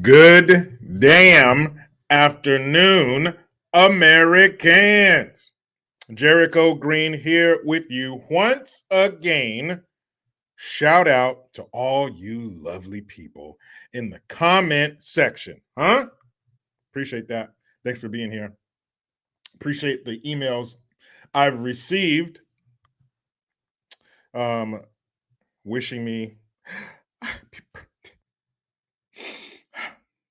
Good damn afternoon, Americans. Jericho Green here with you once again. Shout out to all you lovely people in the comment section. Appreciate that. Thanks for being here. Appreciate the emails I've received wishing me happy birthday.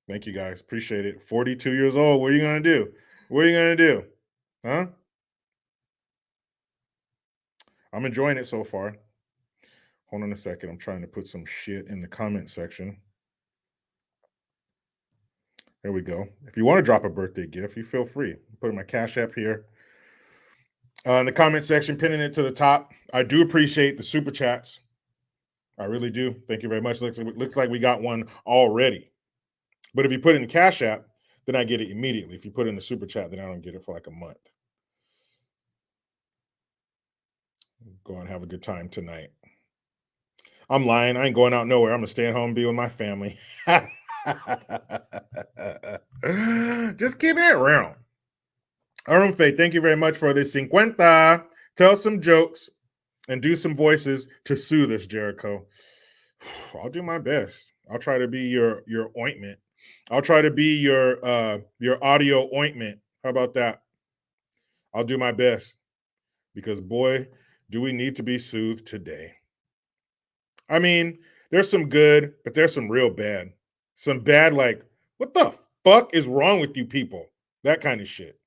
Thank you guys. Appreciate it. 42 years old. What are you going to do? What are you going to do? Huh? I'm enjoying it so far. Hold on a second. I'm trying to put some shit in the comment section. There we go. If you want to drop a birthday gift, you feel free. Put my Cash App here. In the comment section, pinning it to the top. I do appreciate the super chats. I really do. Thank you very much. Looks like we got one already. But if you put in the Cash App, then I get it immediately. If you put in the super chat, then I don't get it for like a month. Go and have a good time tonight. I'm lying. I ain't going out nowhere. I'm going to stay at home and be with my family. Just keeping it real. Arun Faye, thank you very much for this 50. Tell some jokes and do some voices to soothe us, Jericho. I'll do my best. I'll try to be your ointment. I'll try to be your audio ointment. How about that? I'll do my best. Because boy, do we need to be soothed today. I mean, there's some good, but there's some real bad. Some bad, like, what the fuck is wrong with you people? That kind of shit.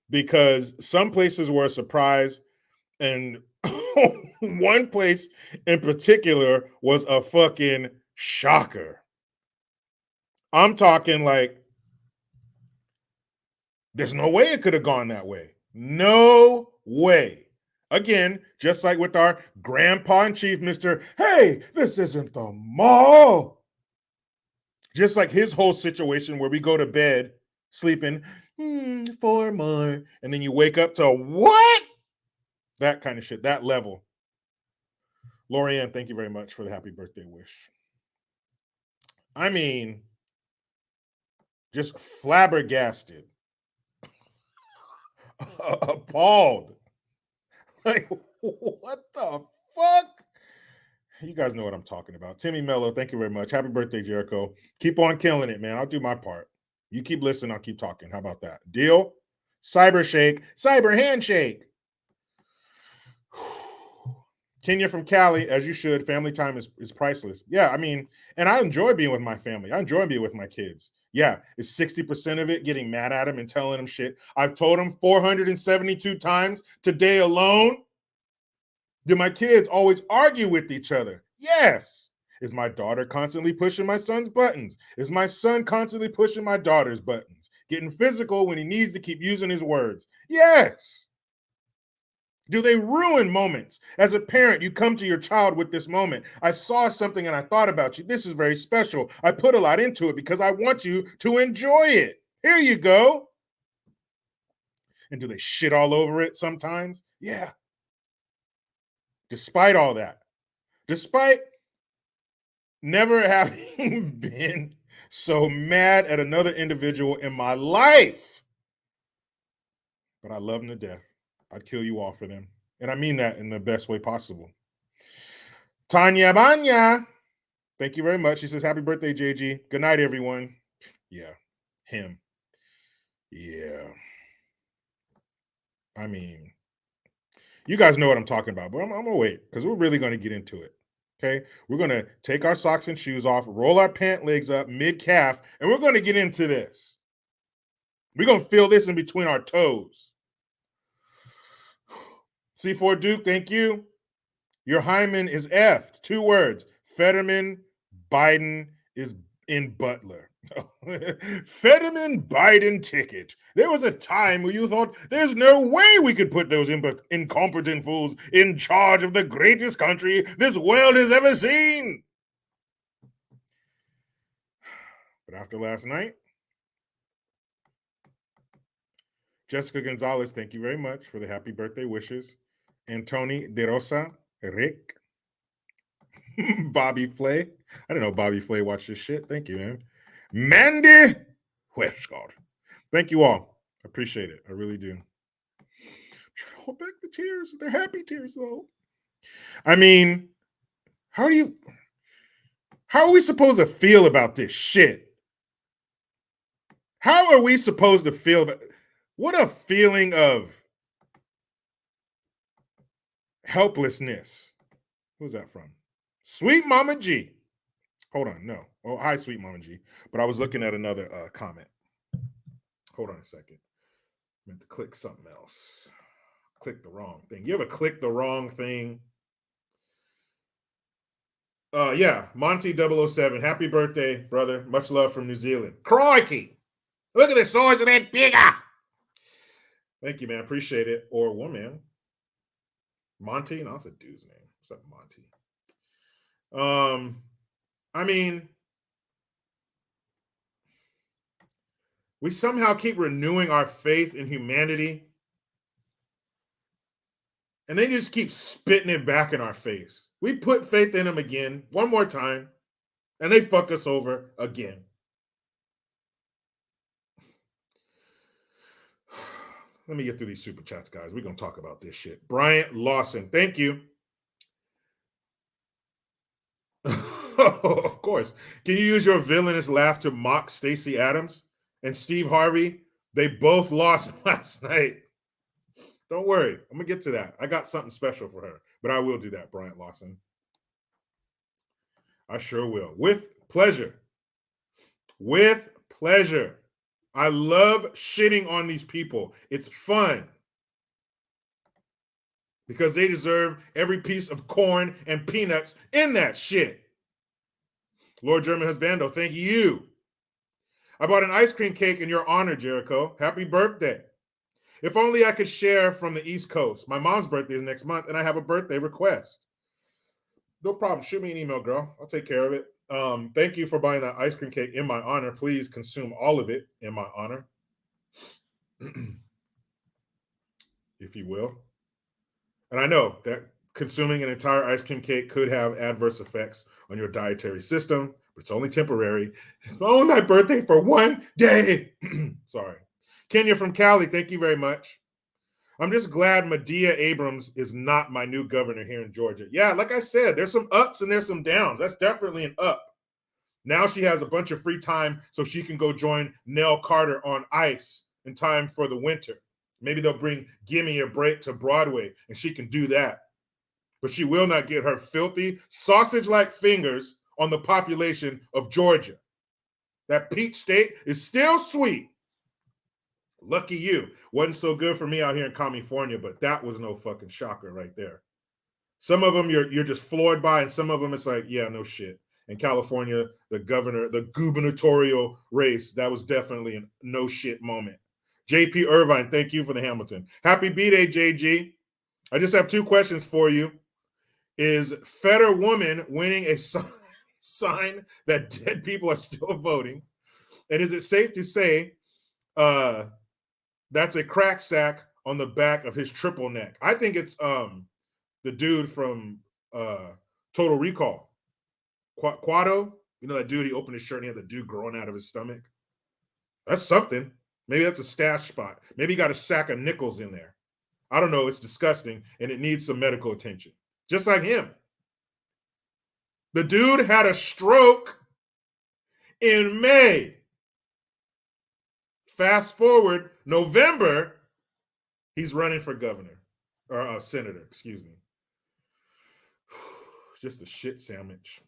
Because some places were a surprise, and one place in particular was a fucking shocker. I'm talking like, there's no way it could have gone that way. No way. Again, just like with our grandpa in chief, Mr. Hey, this isn't the mall. Just like his whole situation where we go to bed sleeping, 4 more, and then you wake up to what? That kind of shit, that level. Lorianne, thank you very much for the happy birthday wish. I mean, just flabbergasted, appalled. Like, what the fuck? You guys know what I'm talking about. Timmy Mello, thank you very much. Happy birthday, Jericho. Keep on killing it, man. I'll do my part. You keep listening, I'll keep talking. How about that? Deal? Cyber shake, cyber handshake. Kenya from Cali, as you should. Family time is priceless. Yeah, I mean, and I enjoy being with my family. I enjoy being with my kids. Yeah, is 60% of it getting mad at them and telling them shit? I've told them 472 times today alone. Do my kids always argue with each other? Yes. Is my daughter constantly pushing my son's buttons? Is my son constantly pushing my daughter's buttons? Getting physical when he needs to keep using his words? Yes. Do they ruin moments? As a parent, you come to your child with this moment. I saw something and I thought about you. This is very special. I put a lot into it because I want you to enjoy it. Here you go. And do they shit all over it sometimes? Yeah. Despite all that, despite never having been so mad at another individual in my life, but I love them to death. I'd kill you all for them. And I mean that in the best way possible. Tanya Banya, thank you very much. She says, happy birthday, JG. Good night, everyone. Yeah, him. Yeah. I mean, you guys know what I'm talking about, but I'm going to wait because we're really going to get into it. Okay, we're going to take our socks and shoes off, roll our pant legs up mid-calf, and we're going to get into this. We're going to feel this in between our toes. C4 Duke, thank you. Your hymen is F. 2 words. Fetterman, Biden is in Butler. Fetterman Biden ticket. There was a time where you thought there's no way we could put those incompetent fools in charge of the greatest country this world has ever seen. But after last night, Jessica Gonzalez, thank you very much for the happy birthday wishes. Antoni De Rosa, Rick, Bobby Flay. I didn't know Bobby Flay watched this shit. Thank you, man. Mandy Westcott. Thank you all. I appreciate it. I really do. Try to hold back the tears. They're happy tears, though. I mean, how are we supposed to feel about this shit? How are we supposed to feel about what a feeling of helplessness. Who's that from? Sweet Mama G. Hold on, no. Oh, hi, Sweet Mama G. But I was looking at another comment. Hold on a second. I meant to click something else. Click the wrong thing. You ever click the wrong thing? Yeah, Monty 007. Happy birthday, brother. Much love from New Zealand. Crikey. Look at the size of that bigger. Thank you, man. Appreciate it. Or woman. Monty? No, that's a dude's name. What's up, Monty? I mean, we somehow keep renewing our faith in humanity, and they just keep spitting it back in our face. We put faith in them again, one more time, and they fuck us over again. Let me get through these super chats, guys. We're going to talk about this shit. Bryant Lawson, thank you. Of course. Can you use your villainous laugh to mock Stacy Abrams and Steve Harvey? They both lost last night. Don't worry. I'm going to get to that. I got something special for her, but I will do that, Bryant Lawson. I sure will. With pleasure. With pleasure. I love shitting on these people. It's fun. Because they deserve every piece of corn and peanuts in that shit. Lord German Husbando, thank you. I bought an ice cream cake in your honor, Jericho. Happy birthday. If only I could share from the East Coast. My mom's birthday is next month, and I have a birthday request. No problem. Shoot me an email, girl. I'll take care of it. Thank you for buying that ice cream cake in my honor. Please consume all of it in my honor. If you will. And I know that consuming an entire ice cream cake could have adverse effects on your dietary system, but it's only temporary. It's only my birthday for one day. Sorry. Kenya from Cali, thank you very much. I'm just glad Medea Abrams is not my new governor here in Georgia. Yeah, like I said, there's some ups and there's some downs. That's definitely an up. Now she has a bunch of free time so she can go join Nell Carter on ice in time for the winter. Maybe they'll bring Gimme a Break to Broadway and she can do that. But she will not get her filthy sausage-like fingers on the population of Georgia. That peach state is still sweet. Lucky you. Wasn't so good for me out here in California, but that was no fucking shocker right there. Some of them you're just floored by, and some of them it's like, yeah, no shit. In California, the gubernatorial race, that was definitely a no shit moment. JP Irvine, thank you for the Hamilton. Happy B-Day, JG. I just have two questions for you. Is Fetterwoman winning a sign that dead people are still voting? And is it safe to say that's a crack sack on the back of his triple neck? I think it's the dude from Total Recall. Quado, you know that dude, he opened his shirt and he had the dude growing out of his stomach. That's something. Maybe that's a stash spot. Maybe he got a sack of nickels in there. I don't know. It's disgusting and it needs some medical attention. Just like him. The dude had a stroke in May. Fast forward, November, he's running for governor or senator, excuse me. Just a shit sandwich.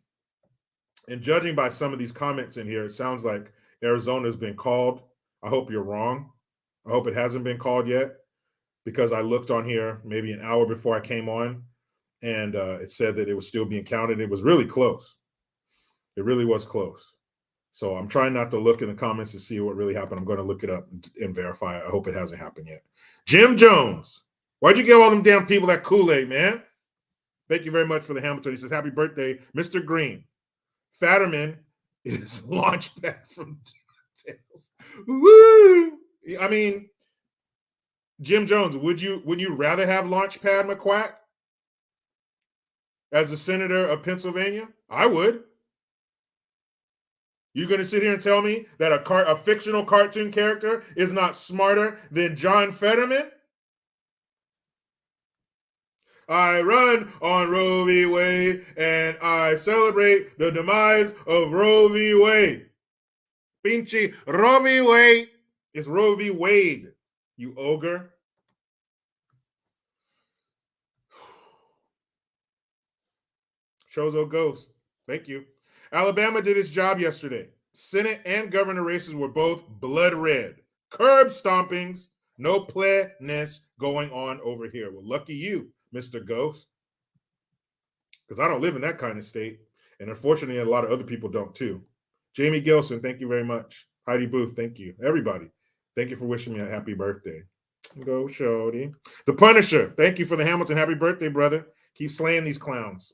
And judging by some of these comments in here, it sounds like Arizona's been called. I hope you're wrong. I hope it hasn't been called yet because I looked on here maybe an hour before I came on and it said that it was still being counted. It was really close. It really was close. So I'm trying not to look in the comments to see what really happened. I'm going to look it up and verify it. I hope it hasn't happened yet. Jim Jones, why'd you give all them damn people that Kool-Aid, man? Thank you very much for the Hamilton. He says, happy birthday, Mr. Green. Fetterman is Launchpad from Tales. Woo! I mean, Jim Jones, would you rather have Launchpad McQuack as a senator of Pennsylvania? I would. You going to sit here and tell me that a fictional cartoon character is not smarter than John Fetterman? I run on Roe v. Wade, and I celebrate the demise of Roe v. Wade. Pinche Roe v. Wade. It's Roe v. Wade, you ogre. Chozo Ghost. Thank you. Alabama did its job yesterday. Senate and governor races were both blood red. Curb stompings. No play-ness going on over here. Well, lucky you, Mr. Ghost. Because I don't live in that kind of state. And unfortunately, a lot of other people don't too. Jamie Gilson, thank you very much. Heidi Booth, thank you. Everybody, thank you for wishing me a happy birthday. Go, Shody. The Punisher, thank you for the Hamilton. Happy birthday, brother. Keep slaying these clowns.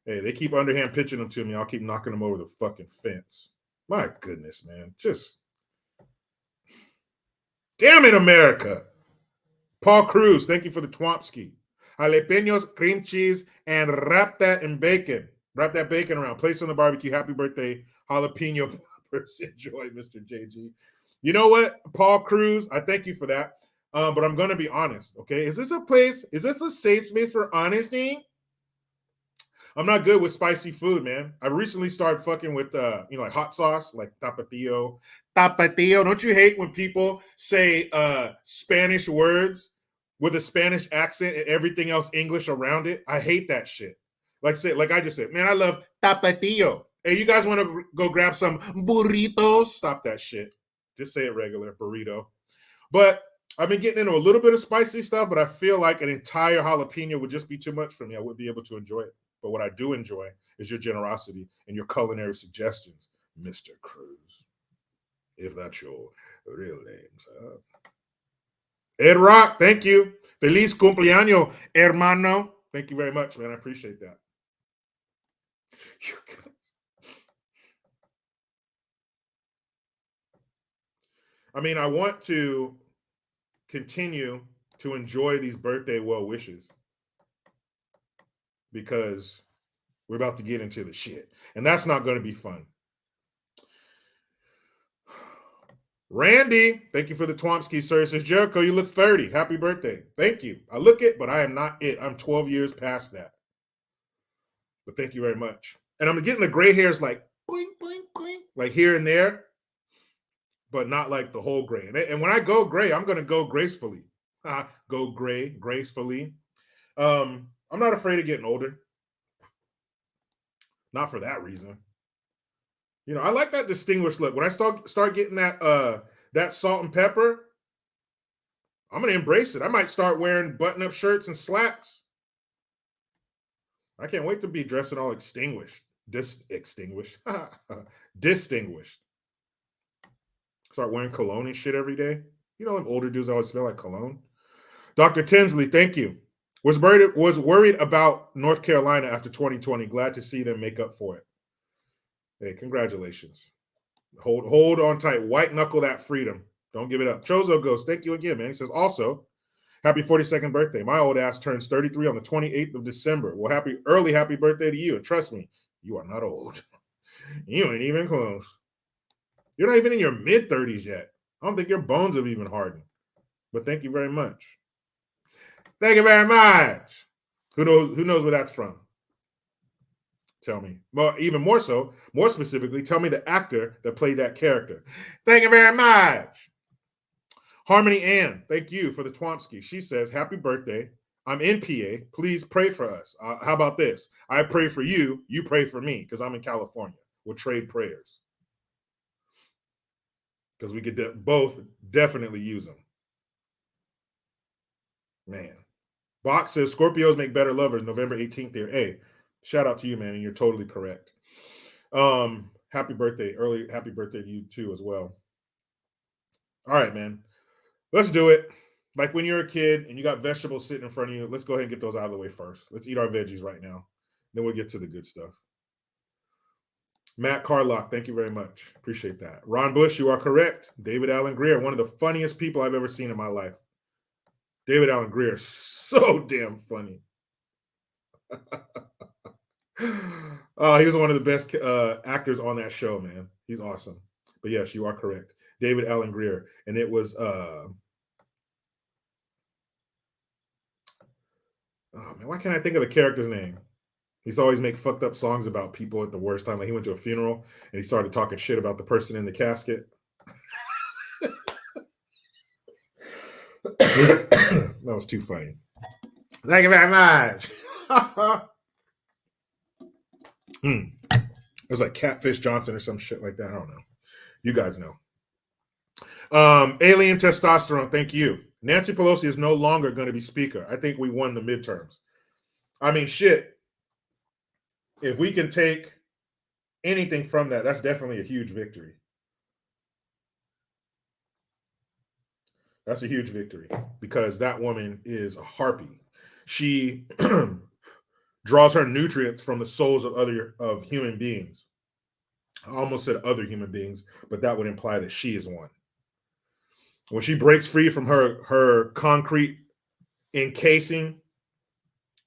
Hey, they keep underhand pitching them to me. I'll keep knocking them over the fucking fence. My goodness, man. Just damn it, America. Paul Cruz, thank you for the Twompski. Jalapenos, cream cheese, and wrap that in bacon. Wrap that bacon around. Place on the barbecue. Happy birthday, jalapeno poppers. Enjoy, Mr. JG. You know what, Paul Cruz? I thank you for that. But I'm going to be honest, okay? Is this a safe space for honesty? I'm not good with spicy food, man. I recently started fucking with, like hot sauce, like tapatio. Tapatio. Don't you hate when people say Spanish words with a Spanish accent and everything else English around it? I hate that shit. Like I just said, man, I love tapatio. Hey, you guys want to go grab some burritos? Stop that shit. Just say it regular, burrito. But I've been getting into a little bit of spicy stuff, but I feel like an entire jalapeno would just be too much for me. I wouldn't be able to enjoy it. But what I do enjoy is your generosity and your culinary suggestions, Mr. Cruz. If that's your real name. Ed Rock, thank you. Feliz cumpleaños, hermano. Thank you very much, man. I appreciate that. I mean, I want to continue to enjoy these birthday well wishes because we're about to get into the shit. And that's not going to be fun. Randy, thank you for the Twompski, sir. It says, Jericho, you look 30. Happy birthday. Thank you. I look it, but I am not it. I'm 12 years past that. But thank you very much. And I'm getting the gray hairs like boing, boing, boing, like here and there, but not like the whole gray. And when I go gray, I'm going to go gracefully. Go gray, gracefully. I'm not afraid of getting older. Not for that reason. You know, I like that distinguished look. When I start getting that salt and pepper, I'm gonna embrace it. I might start wearing button-up shirts and slacks. I can't wait to be dressing all distinguished. Distinguished. Start wearing cologne and shit every day. You know, them older dudes always smell like cologne. Dr. Tinsley, thank you. Was worried about North Carolina after 2020. Glad to see them make up for it. Hey, congratulations. Hold on tight. White knuckle that freedom. Don't give it up. Chozo Ghost, thank you again, man. He says, also, happy 42nd birthday. My old ass turns 33 on the 28th of December. Well, happy birthday to you. And trust me, you are not old. You ain't even close. You're not even in your mid-30s yet. I don't think your bones have even hardened. But thank you very much. Thank you very much. Who knows where that's from? Tell me. Well, even more so, more specifically, tell me the actor that played that character. Thank you very much. Harmony Ann, thank you for the Twompski. She says, happy birthday. I'm in PA. Please pray for us. How about this? I pray for you. You pray for me because I'm in California. We'll trade prayers. Because we could both definitely use them. Man. Box says, Scorpios make better lovers. November 18th there. Hey, shout out to you, man. And you're totally correct. Happy birthday. Happy birthday to you too as well. All right, man. Let's do it. Like when you're a kid and you got vegetables sitting in front of you, let's go ahead and get those out of the way first. Let's eat our veggies right now. Then we'll get to the good stuff. Matt Carlock, thank you very much. Appreciate that. Ron Bush, you are correct. David Alan Grier, one of the funniest people I've ever seen in my life. David Alan Grier, so damn funny. He was one of the best actors on that show, man. He's awesome. But yes, you are correct. David Allen Greer. And it was oh man, why can't I think of the character's name? He used to always make fucked up songs about people at the worst time. Like he went to a funeral and he started talking shit about the person in the casket. That was too funny. Thank you very much. It was like Catfish Johnson or some shit like that. I don't know. You guys know. Alien testosterone. Thank you. Nancy Pelosi is no longer going to be speaker. I think we won the midterms. I mean, shit. If we can take anything from that, that's definitely a huge victory. That's a huge victory because that woman is a harpy. She draws her nutrients from the souls of human beings. I almost said other human beings, but that would imply that she is one. When she breaks free from her concrete encasing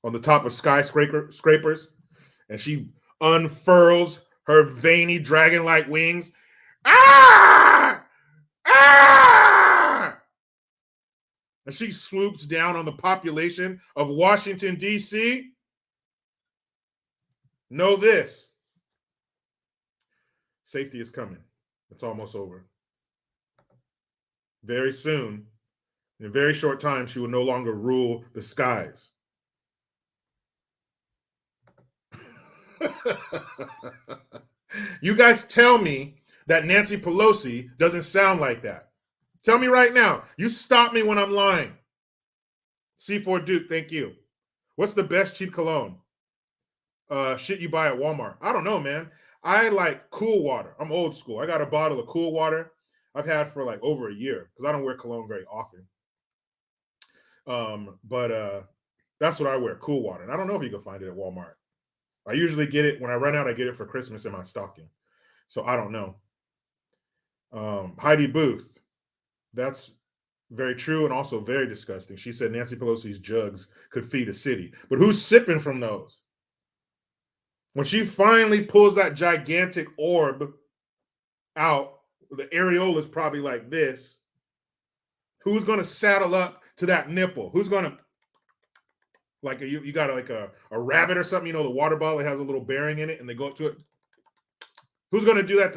on the top of skyscrapers, and she unfurls her veiny dragon-like wings, ah! Ah! And she swoops down on the population of Washington, D.C. Know this. Safety is coming. It's almost over. Very soon, in a very short time, she will no longer rule the skies. You guys tell me that Nancy Pelosi doesn't sound like that. Tell me right now. You stop me when I'm lying. C4 Duke, thank you. What's the best cheap cologne? Shit you buy at Walmart. I don't know, man. I like Cool Water. I'm old school. I got a bottle of Cool Water I've had for like over a year because I don't wear cologne very often. But that's what I wear, Cool Water. And I don't know if you can find it at Walmart. I usually get it when I run out. I get it for Christmas in my stocking. So I don't know. Heidi Booth. That's very true and also very disgusting. She said Nancy Pelosi's jugs could feed a city. But who's sipping from those? When she finally pulls that gigantic orb out, the areola is probably like this. Who's going to saddle up to that nipple? Who's going to, like, you got like a rabbit or something, you know, the water bottle that has a little bearing in it and they go up to it. Who's going to do that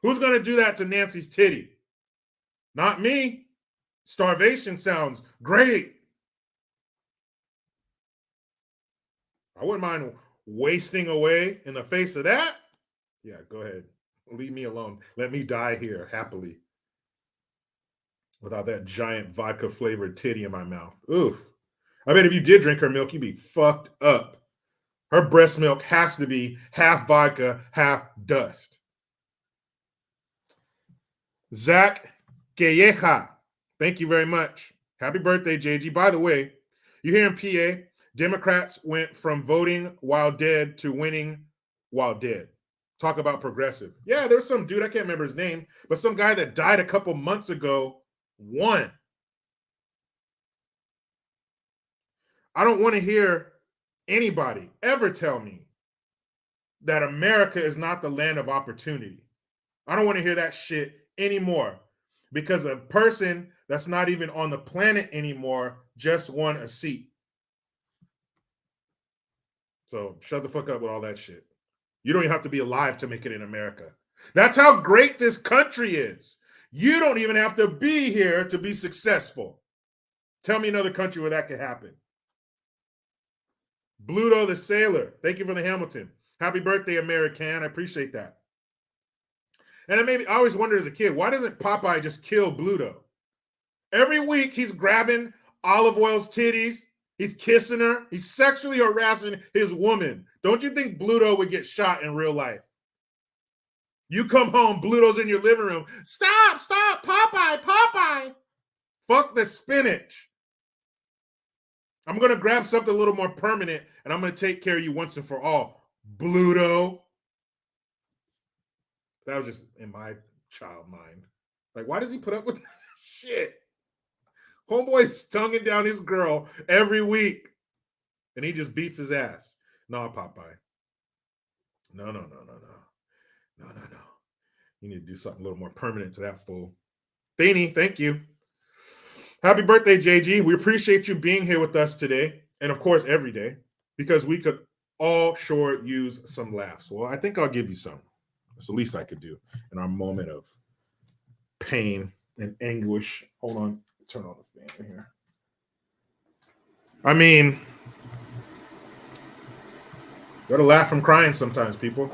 who's going to do that to Nancy's titty? Not me. Starvation sounds great. I wouldn't mind wasting away in the face of that. Yeah, go ahead. Leave me alone. Let me die here happily without that giant vodka flavored titty in my mouth. Oof. I bet if you did drink her milk, you'd be fucked up. Her breast milk has to be half vodka, half dust. Zach Calleja, thank you very much. Happy birthday, JG. By the way, you hear in PA, Democrats went from voting while dead to winning while dead. Talk about progressive. Yeah, there's some dude, I can't remember his name, but some guy that died a couple months ago won. I don't want to hear anybody ever tell me that America is not the land of opportunity. I don't want to hear that shit anymore because a person that's not even on the planet anymore just won a seat. So shut the fuck up with all that shit. You don't even have to be alive to make it in America. That's how great this country is. You don't even have to be here to be successful. Tell me another country where that could happen. Bluto the Sailor, thank you for the Hamilton. Happy birthday, American. I appreciate that. And I always wondered as a kid, why doesn't Popeye just kill Bluto? Every week he's grabbing Olive Oil's titties. He's kissing her. He's sexually harassing his woman. Don't you think Bluto would get shot in real life? You come home, Bluto's in your living room. Stop, Popeye. Fuck the spinach. I'm going to grab something a little more permanent, and I'm going to take care of you once and for all, Bluto. That was just in my child mind. Like, why does he put up with shit? Homeboy's tonguing down his girl every week, and he just beats his ass. No, Popeye. No. You need to do something a little more permanent to that fool. Beanie, thank you. Happy birthday, JG. We appreciate you being here with us today. And of course, every day, because we could all sure use some laughs. Well, I think I'll give you some. That's the least I could do in our moment of pain and anguish. Hold on. Turn on the fan here. I mean, gotta laugh from crying sometimes, people.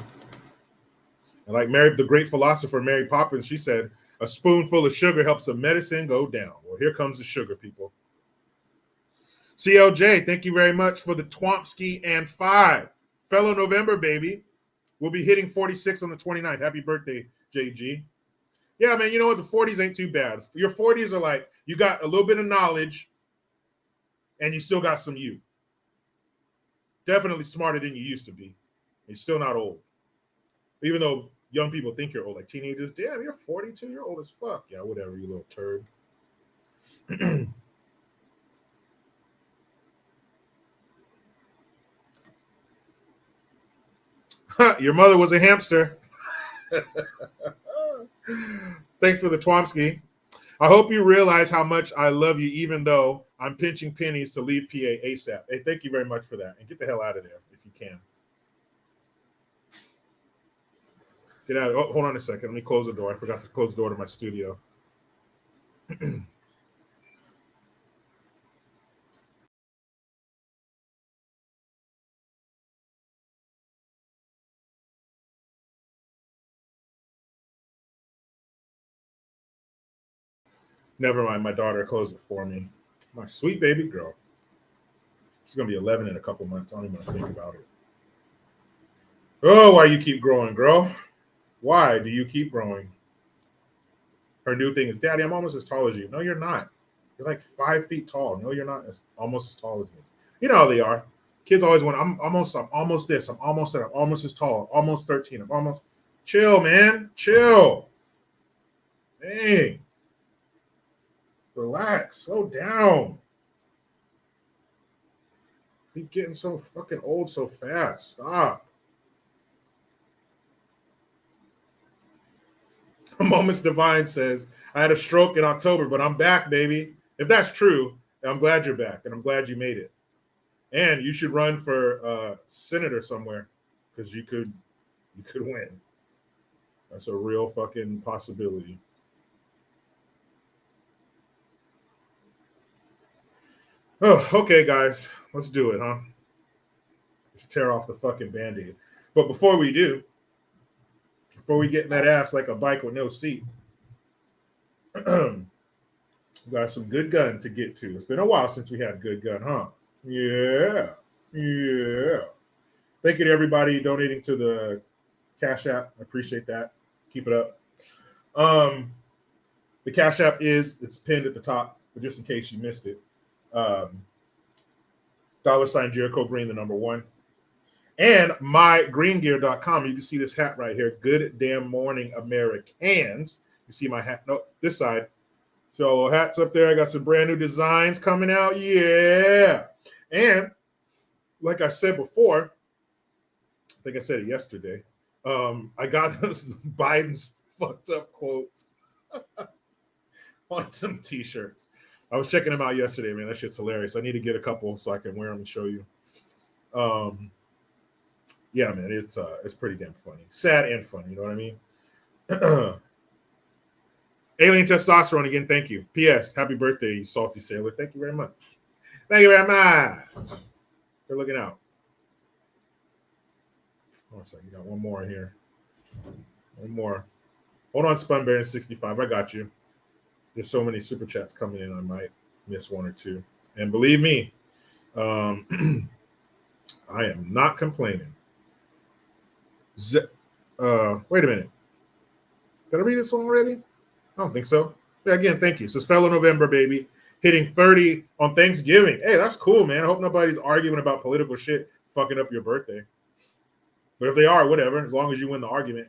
And like the great philosopher Mary Poppins, she said, a spoonful of sugar helps a medicine go down. Well, here comes the sugar, people. CLJ, thank you very much for the Twompsky and 5. Fellow November, baby. We'll be hitting 46 on the 29th. Happy birthday, JG. Yeah, man, you know what? The 40s ain't too bad. Your 40s are like, you got a little bit of knowledge and you still got some youth. Definitely smarter than you used to be. You're still not old. Even though young people think you're old, like teenagers, damn, you're 42, you're old as fuck. Yeah, whatever, you little turd. Your mother was a hamster. Thanks for the Twomsky. I hope you realize how much I love you, even though I'm pinching pennies to leave PA ASAP. Hey, thank you very much for that. And get the hell out of there if you can. Get out. Oh, hold on a second. Let me close the door. I forgot to close the door to my studio. Never mind. My daughter closed it for me. My sweet baby girl. She's going to be 11 in a couple months. I don't even want to think about it. Oh, why you keep growing, girl? Why do you keep growing? Her new thing is, Daddy, I'm almost as tall as you. No, you're not. You're like 5 feet tall. No, you're not almost as tall as me. You know how they are. Kids always want, I'm almost this. I'm almost that. I'm almost as tall. Almost 13. I'm almost. Chill, man. Chill. Dang. Relax. Slow down. You're getting so fucking old so fast. Stop. Moments Divine says, I had a stroke in October, but I'm back, baby. If that's true, I'm glad you're back and I'm glad you made it. And you should run for senator somewhere because you could win. That's a real fucking possibility. Oh, okay, guys. Let's do it, huh? Let's tear off the fucking Band-Aid. But before we do, before we get in that ass like a bike with no seat, we got some good gun to get to. It's been a while since we had good gun, huh? Yeah. Thank you to everybody donating to the Cash App. I appreciate that. Keep it up. The Cash App it's pinned at the top, but just in case you missed it. $ Jericho Green, the number 1. And mygreengear.com. You can see this hat right here. Good damn morning, Americans. You see my hat? No, this side. So little hats up there. I got some brand new designs coming out. Yeah. And like I said before, I think I said it yesterday. I got those Biden's fucked up quotes on some t-shirts. I was checking them out yesterday, man. That shit's hilarious. I need to get a couple so I can wear them and show you. Yeah, man, it's pretty damn funny. Sad and funny, you know what I mean? Alien Testosterone, again, thank you. P.S. Happy birthday, you salty sailor. Thank you very much. Thank you very much. They're looking out. Hold on a second. You got one more in here. One more. Hold on, Spunbearing65. I got you. There's so many super chats coming in, I might miss one or two. And believe me, I am not complaining. Wait a minute. Did I read this one already? I don't think so. Yeah, again, thank you. So it's Fellow November, baby. Hitting 30 on Thanksgiving. Hey, that's cool, man. I hope nobody's arguing about political shit fucking up your birthday. But if they are, whatever, as long as you win the argument.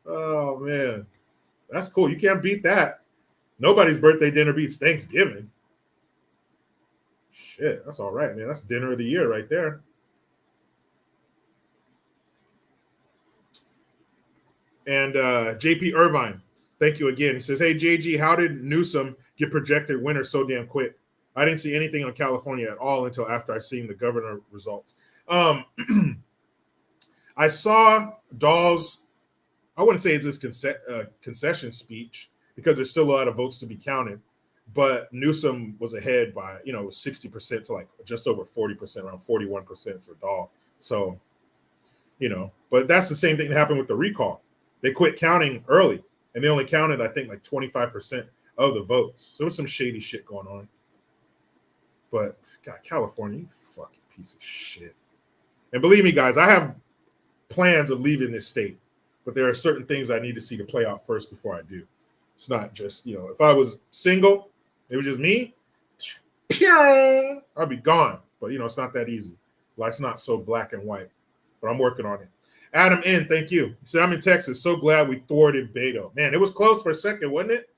Oh, man. That's cool. You can't beat that. Nobody's birthday dinner beats Thanksgiving. Shit, that's all right, man. That's dinner of the year right there. And JP Irvine, thank you again. He says, hey, JG, how did Newsom get projected winner so damn quick? I didn't see anything on California at all until after I seen the governor results. I saw Dahl's, I wouldn't say it's his concession speech because there's still a lot of votes to be counted, but Newsom was ahead by, 60% to like just over 40%, around 41% for Dahl. So, but that's the same thing that happened with the recall. They quit counting early and they only counted, I think, like 25% of the votes. So there was some shady shit going on. But God, California, you fucking piece of shit. And believe me, guys, I have plans of leaving this state, but there are certain things I need to see to play out first before I do. It's not just, if I was single, it was just me, I'd be gone. But, it's not that easy. Life's not so black and white, but I'm working on it. Adam N, thank you. He said, I'm in Texas. So glad we thwarted Beto. Man, it was close for a second, wasn't it?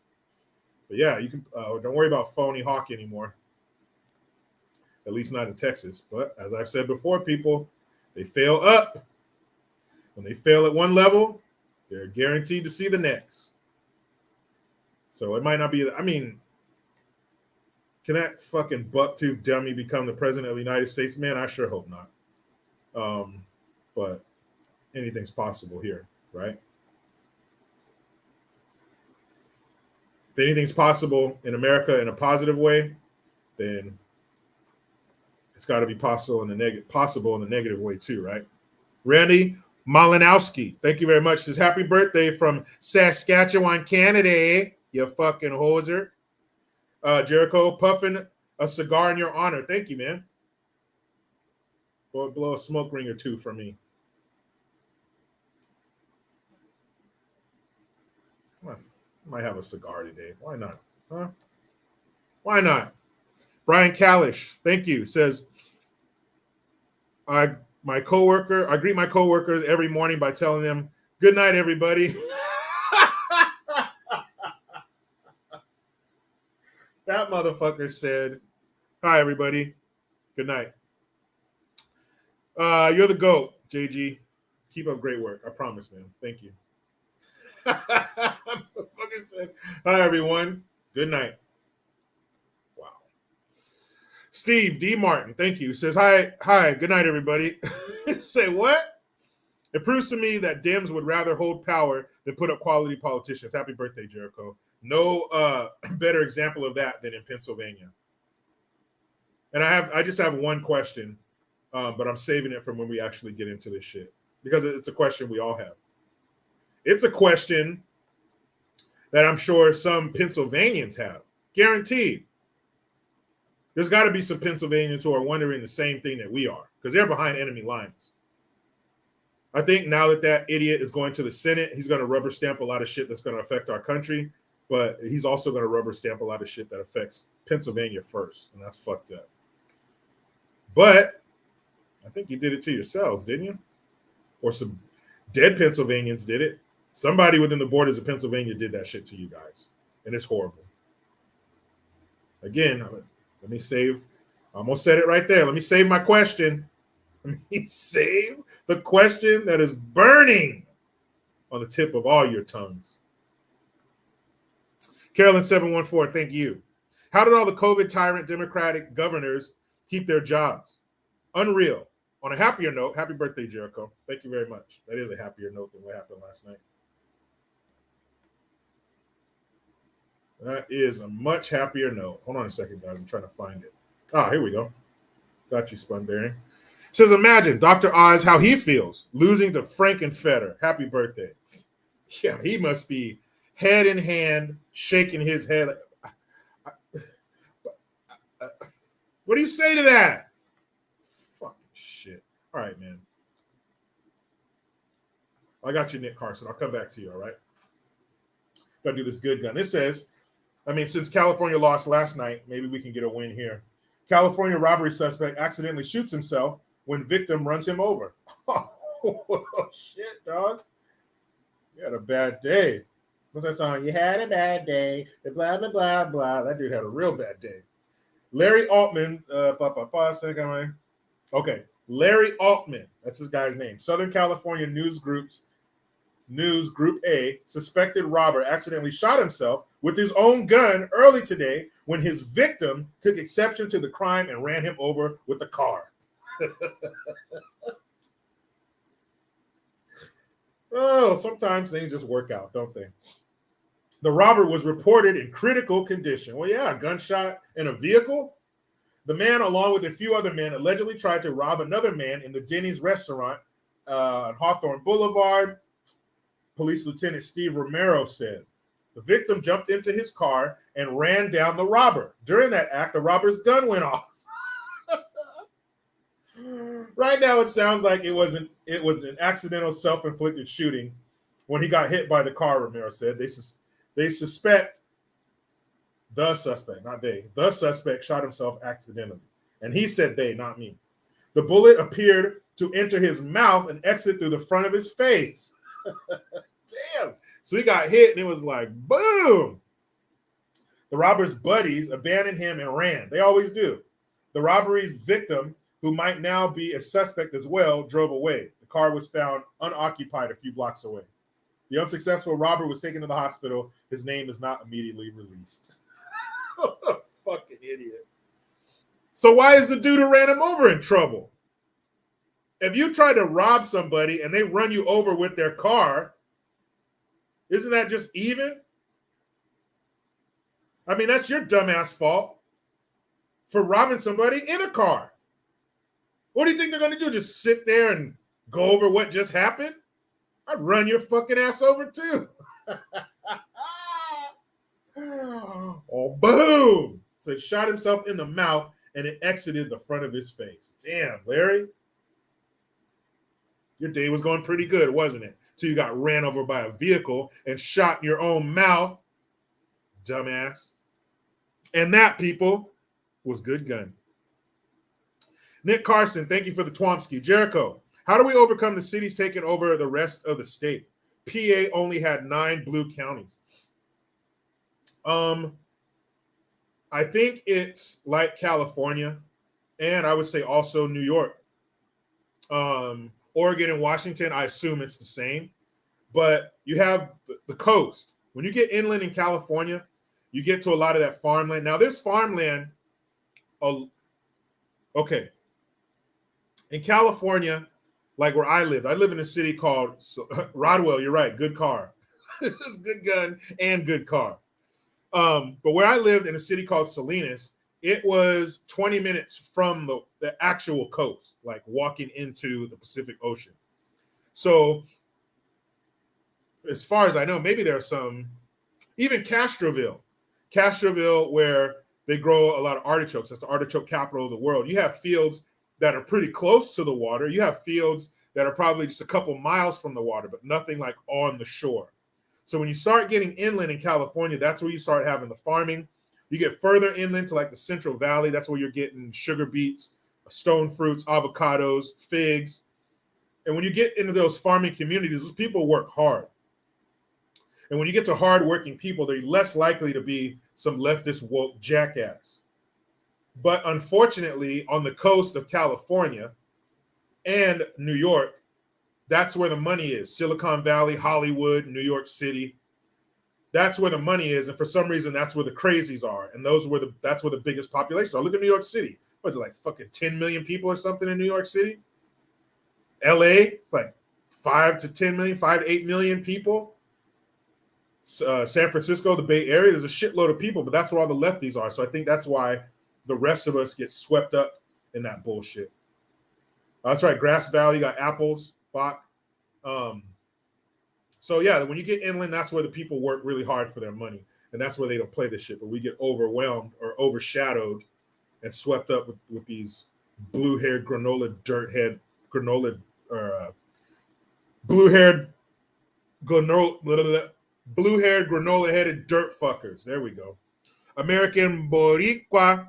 But yeah, you can don't worry about phony hawk anymore. At least not in Texas. But as I've said before, people, they fail up. When they fail at one level, they're guaranteed to see the next. So it might not be, can that fucking bucktooth dummy become the president of the United States? Man, I sure hope not. But anything's possible here, right? If anything's possible in America in a positive way, then it's got to be possible in the negative way too, right? Randy Malinowski, thank you very much. Says happy birthday from Saskatchewan, Canada. You fucking hoser. Jericho, puffing a cigar in your honor. Thank you, man. Blow a smoke ring or two for me. I might have a cigar today. Why not? Huh? Why not? Brian Kalish, thank you. Says, I greet my coworkers every morning by telling them, good night, everybody. That motherfucker said, hi, everybody. Good night. You're the GOAT, JG. Keep up great work. I promise, man. Thank you. Motherfucker said, hi, everyone. Good night. Wow. Steve D. Martin, thank you. Says, hi, good night, everybody. Say what? It proves to me that Dems would rather hold power than put up quality politicians. Happy birthday, Jericho. No better example of that than in Pennsylvania. And I just have one question, but I'm saving it from when we actually get into this shit because it's a question we all have. It's a question that I'm sure some Pennsylvanians have, guaranteed. There's got to be some Pennsylvanians who are wondering the same thing that we are because they're behind enemy lines. I think now that idiot is going to the Senate, he's going to rubber stamp a lot of shit that's going to affect our country, but he's also going to rubber stamp a lot of shit that affects Pennsylvania first, and that's fucked up. But I think you did it to yourselves, didn't you? Or some dead Pennsylvanians did it. Somebody within the borders of Pennsylvania did that shit to you guys, and it's horrible. Again, let me save. I almost said it right there. Let me save my question. Let me save the question that is burning on the tip of all your tongues. Carolyn 714, thank you. How did all the COVID tyrant Democratic governors keep their jobs? Unreal. On a happier note, happy birthday, Jericho. Thank you very much. That is a happier note than what happened last night. That is a much happier note. Hold on a second, guys. I'm trying to find it. Here we go. Got you, Spunberry. Says, imagine Dr. Oz how he feels losing to Frankenfetter. Happy birthday. Yeah, he must be head in hand, shaking his head. What do you say to that? Fucking shit. All right, man. I got you, Nick Carson. I'll come back to you, all right? Got to do this good gun. It says, since California lost last night, maybe we can get a win here. California robbery suspect accidentally shoots himself when victim runs him over. Oh, shit, dog. You had a bad day. What's that song? You had a bad day. Blah, blah, blah, blah. That dude had a real bad day. Larry Altman, okay, Larry Altman, that's his guy's name. Southern California News Group A, suspected robber, accidentally shot himself with his own gun early today when his victim took exception to the crime and ran him over with the car. Oh, sometimes things just work out, don't they? The robber was reported in critical condition. Well, yeah, a gunshot in a vehicle. The man, along with a few other men, allegedly tried to rob another man in the Denny's restaurant on Hawthorne Boulevard. Police Lieutenant Steve Romero said. The victim jumped into his car and ran down the robber. During that act, the robber's gun went off. Right now, it sounds like it was an accidental self-inflicted shooting when he got hit by the car, Romero said. They suspect the suspect, not they. The suspect shot himself accidentally. And he said they, not me. The bullet appeared to enter his mouth and exit through the front of his face. Damn. So he got hit and it was like, boom. The robber's buddies abandoned him and ran. They always do. The robbery's victim, who might now be a suspect as well, drove away. The car was found unoccupied a few blocks away. The unsuccessful robber was taken to the hospital. His name is not immediately released. Fucking idiot. So why is the dude who ran him over in trouble? If you try to rob somebody and they run you over with their car, isn't that just even? I mean, that's your dumbass fault for robbing somebody in a car. What do you think they're going to do? Just sit there and go over what just happened? I'd run your fucking ass over too. Oh, boom. So he shot himself in the mouth and it exited the front of his face. Damn, Larry. Your day was going pretty good, wasn't it? Till you got ran over by a vehicle and shot in your own mouth. Dumbass. And that, people, was good gun. Nick Carson, thank you for the Twomsky. Jericho, how do we overcome the cities taking over the rest of the state? PA only had 9 blue counties. I think it's like California, and I would say also New York. Oregon and Washington, I assume it's the same. But you have the coast. When you get inland in California, you get to a lot of that farmland. Now, there's farmland. Okay. In California, like where I live in a city called Rodwell. You're right. Good car. It's good gun and good car. But where I lived in a city called Salinas, it was 20 minutes from the actual coast, like walking into the Pacific Ocean. So as far as I know, maybe there are some, even Castroville, where they grow a lot of artichokes. That's the artichoke capital of the world. You have fields that are pretty close to the water. You have fields that are probably just a couple miles from the water, but nothing like on the shore. So when you start getting inland in California, that's where you start having the farming. You get further inland to like the Central Valley. That's where you're getting sugar beets, stone fruits, avocados, figs. And when you get into those farming communities, those people work hard. And when you get to hardworking people, they're less likely to be some leftist woke jackass. But unfortunately, on the coast of California and New York, that's where the money is. Silicon Valley, Hollywood, New York City. That's where the money is. And for some reason, that's where the crazies are. And that's where the biggest populations are. Look at New York City. What is it, like fucking 10 million people or something in New York City? LA, it's like 5 to 10 million, 5 to 8 million people. San Francisco, the Bay Area, there's a shitload of people, but that's where all the lefties are. So I think that's why the rest of us get swept up in that bullshit. That's right. Grass Valley, you got apples, Bach. So yeah, when you get inland, that's where the people work really hard for their money. And that's where they don't play this shit. But we get overwhelmed or overshadowed and swept up with these blue-haired blue-haired granola-headed dirt fuckers. There we go. American Boricua.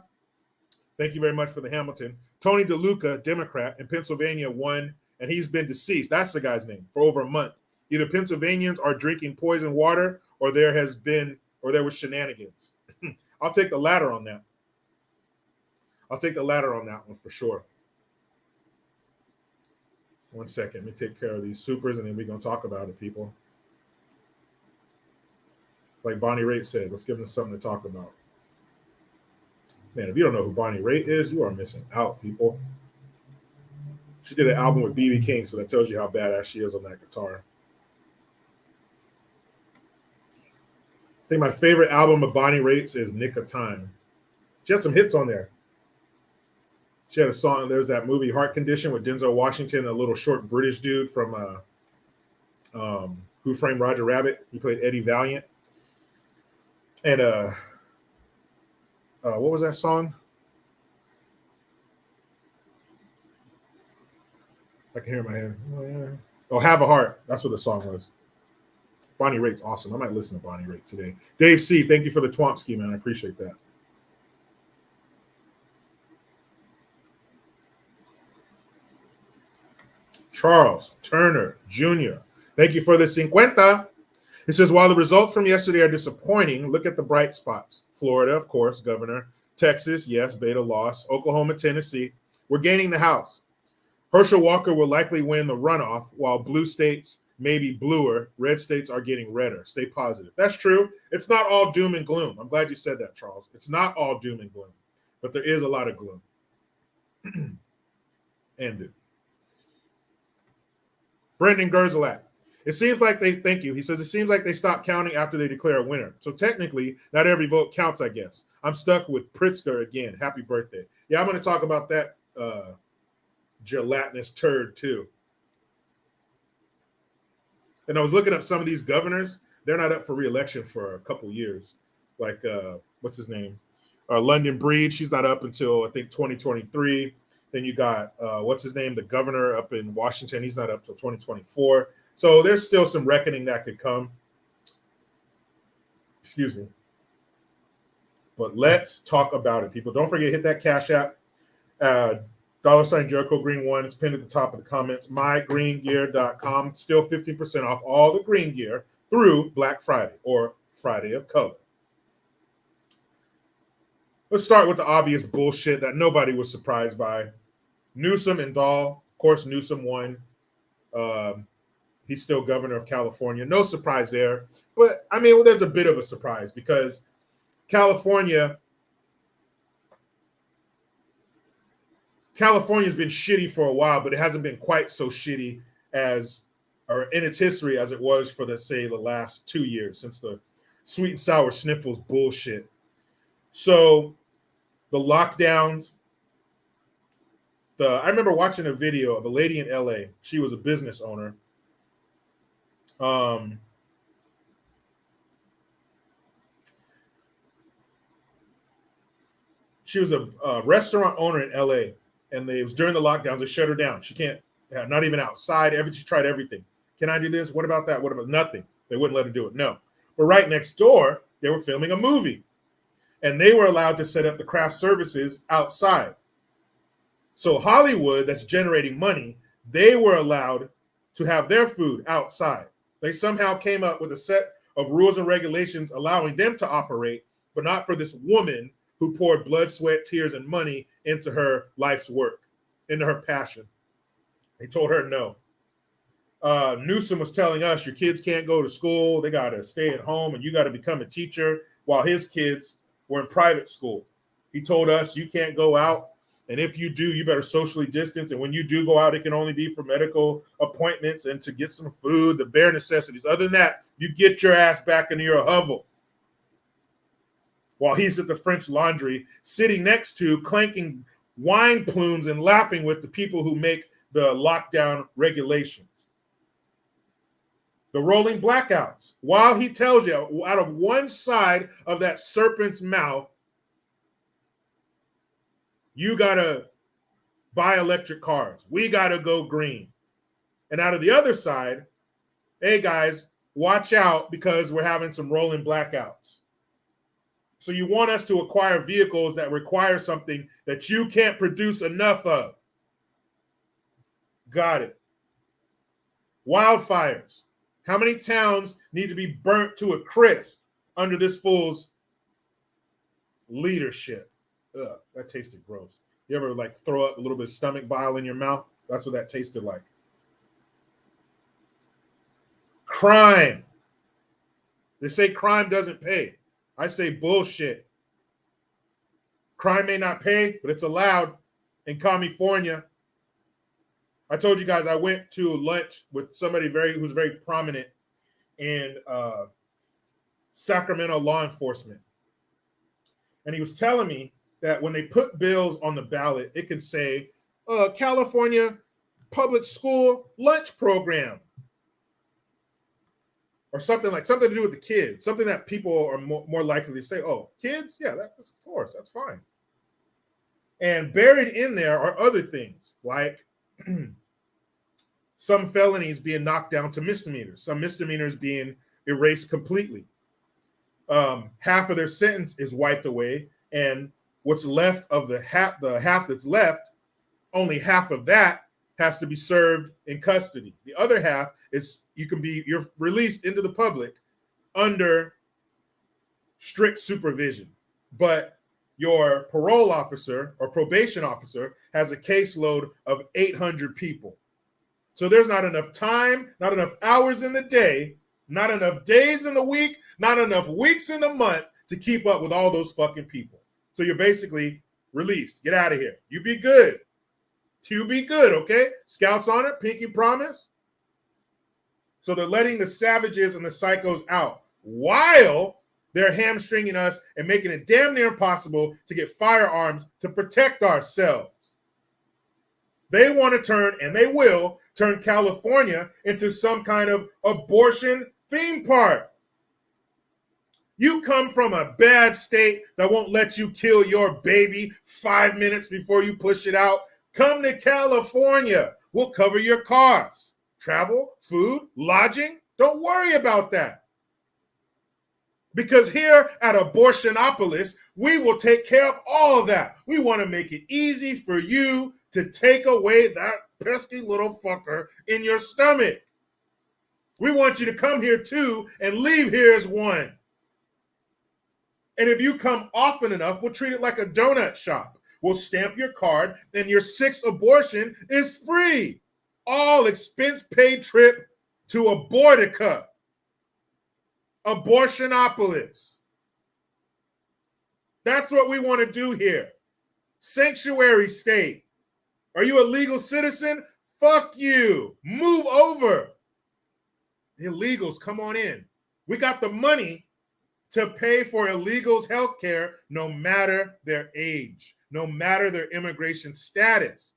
Thank you very much for the Hamilton. Tony DeLuca, Democrat in Pennsylvania, won, and he's been deceased. That's the guy's name for over a month. Either Pennsylvanians are drinking poison water, or there was shenanigans. I'll take the latter on that. I'll take the latter on that one for sure. 1 second. Let me take care of these supers, and then we're going to talk about it, people. Like Bonnie Raitt said, let's give them something to talk about. Man, if you don't know who Bonnie Raitt is, you are missing out, people. She did an album with B.B. King, so that tells you how badass she is on that guitar. I think my favorite album of Bonnie Raitt's is Nick of Time. She had some hits on there. She had a song, there's that movie Heart Condition with Denzel Washington, a little short British dude from Who Framed Roger Rabbit. He played Eddie Valiant. And what was that song? I can hear it in my head. Oh, Have a Heart. That's what the song was. Bonnie Raitt's awesome. I might listen to Bonnie Raitt today. Dave C., thank you for the Twompski, man. I appreciate that. Charles Turner Jr., thank you for the 50. It says, while the results from yesterday are disappointing, look at the bright spots. Florida, of course, governor. Texas, yes, Beta lost. Oklahoma, Tennessee. We're gaining the House. Herschel Walker will likely win the runoff, while blue states may be bluer. Red states are getting redder. Stay positive. That's true. It's not all doom and gloom. I'm glad you said that, Charles. It's not all doom and gloom, but there is a lot of gloom. End it. Brendan Gerzalak. It seems like they, thank you. He says, it seems like they stopped counting after they declare a winner. So technically, not every vote counts, I guess. I'm stuck with Pritzker again. Happy birthday. Yeah, I'm going to talk about that gelatinous turd too. And I was looking up some of these governors. They're not up for re-election for a couple years. Like, what's his name? London Breed. She's not up until, I think, 2023. Then you got, what's his name? The governor up in Washington. He's not up till 2024. So there's still some reckoning that could come. Excuse me. But let's talk about it, people. Don't forget, hit that Cash App. $ Jericho Green 1. It's pinned at the top of the comments. mygreengear.com. Still 15% off all the green gear through Black Friday or Friday of Color. Let's start with the obvious bullshit that nobody was surprised by. Newsom and Dahl. Of course, Newsom won. He's still governor of California. No surprise there. But, I mean, well, there's a bit of a surprise because California's been shitty for a while, but it hasn't been quite so shitty as, or in its history as it was for, let's say, the last 2 years since the sweet and sour sniffles bullshit. So the lockdowns, I remember watching a video of a lady in LA. She was a business owner. She was a restaurant owner in LA, and it was during the lockdowns. They shut her down. She can't, not even outside. She tried everything. Can I do this? What about that? What about nothing? They wouldn't let her do it. No. But right next door, they were filming a movie, and they were allowed to set up the craft services outside. So Hollywood, that's generating money, they were allowed to have their food outside. They somehow came up with a set of rules and regulations allowing them to operate, but not for this woman who poured blood, sweat, tears, and money into her life's work, into her passion. They told her no. Newsom was telling us, your kids can't go to school. They got to stay at home, and you got to become a teacher, while his kids were in private school. He told us, you can't go out. And if you do, you better socially distance. And when you do go out, it can only be for medical appointments and to get some food, the bare necessities. Other than that, you get your ass back into your hovel. While he's at the French Laundry, sitting next to, clanking wine plumes and laughing with the people who make the lockdown regulations. The rolling blackouts. While he tells you, out of one side of that serpent's mouth, you got to buy electric cars. We got to go green. And out of the other side, hey, guys, watch out because we're having some rolling blackouts. So you want us to acquire vehicles that require something that you can't produce enough of. Got it. Wildfires. How many towns need to be burnt to a crisp under this fool's leadership? Ugh, that tasted gross. You ever like throw up a little bit of stomach bile in your mouth? That's what that tasted like. Crime. They say crime doesn't pay. I say bullshit. Crime may not pay, but it's allowed in California. I told you guys I went to lunch with somebody who's very prominent in Sacramento law enforcement. And he was telling me that when they put bills on the ballot, it can say California public school lunch program or something to do with the kids, something that people are more likely to say, oh, kids? Yeah, that's of course, that's fine. And buried in there are other things like some felonies being knocked down to misdemeanors, some misdemeanors being erased completely. Half of their sentence is wiped away, and what's left of the half that's left, only half of that has to be served in custody. The other half is you're released into the public under strict supervision. But your parole officer or probation officer has a caseload of 800 people. So there's not enough time, not enough hours in the day, not enough days in the week, not enough weeks in the month to keep up with all those fucking people. So you're basically released. Get out of here. You be good. You be good, okay? Scouts on it, pinky promise. So they're letting the savages and the psychos out while they're hamstringing us and making it damn near impossible to get firearms to protect ourselves. They want to turn, and they will, turn California into some kind of abortion theme park. You come from a bad state that won't let you kill your baby 5 minutes before you push it out. Come to California. We'll cover your costs. Travel, food, lodging. Don't worry about that. Because here at Abortionopolis, we will take care of all of that. We want to make it easy for you to take away that pesky little fucker in your stomach. We want you to come here too and leave here as one. And if you come often enough, we'll treat it like a donut shop. We'll stamp your card, and your 6th abortion is free. All expense paid trip to Abortica. Abortionopolis. That's what we want to do here. Sanctuary state. Are you a legal citizen? Fuck you. Move over. Illegals, come on in. We got the money to pay for illegals' health care no matter their age, no matter their immigration status.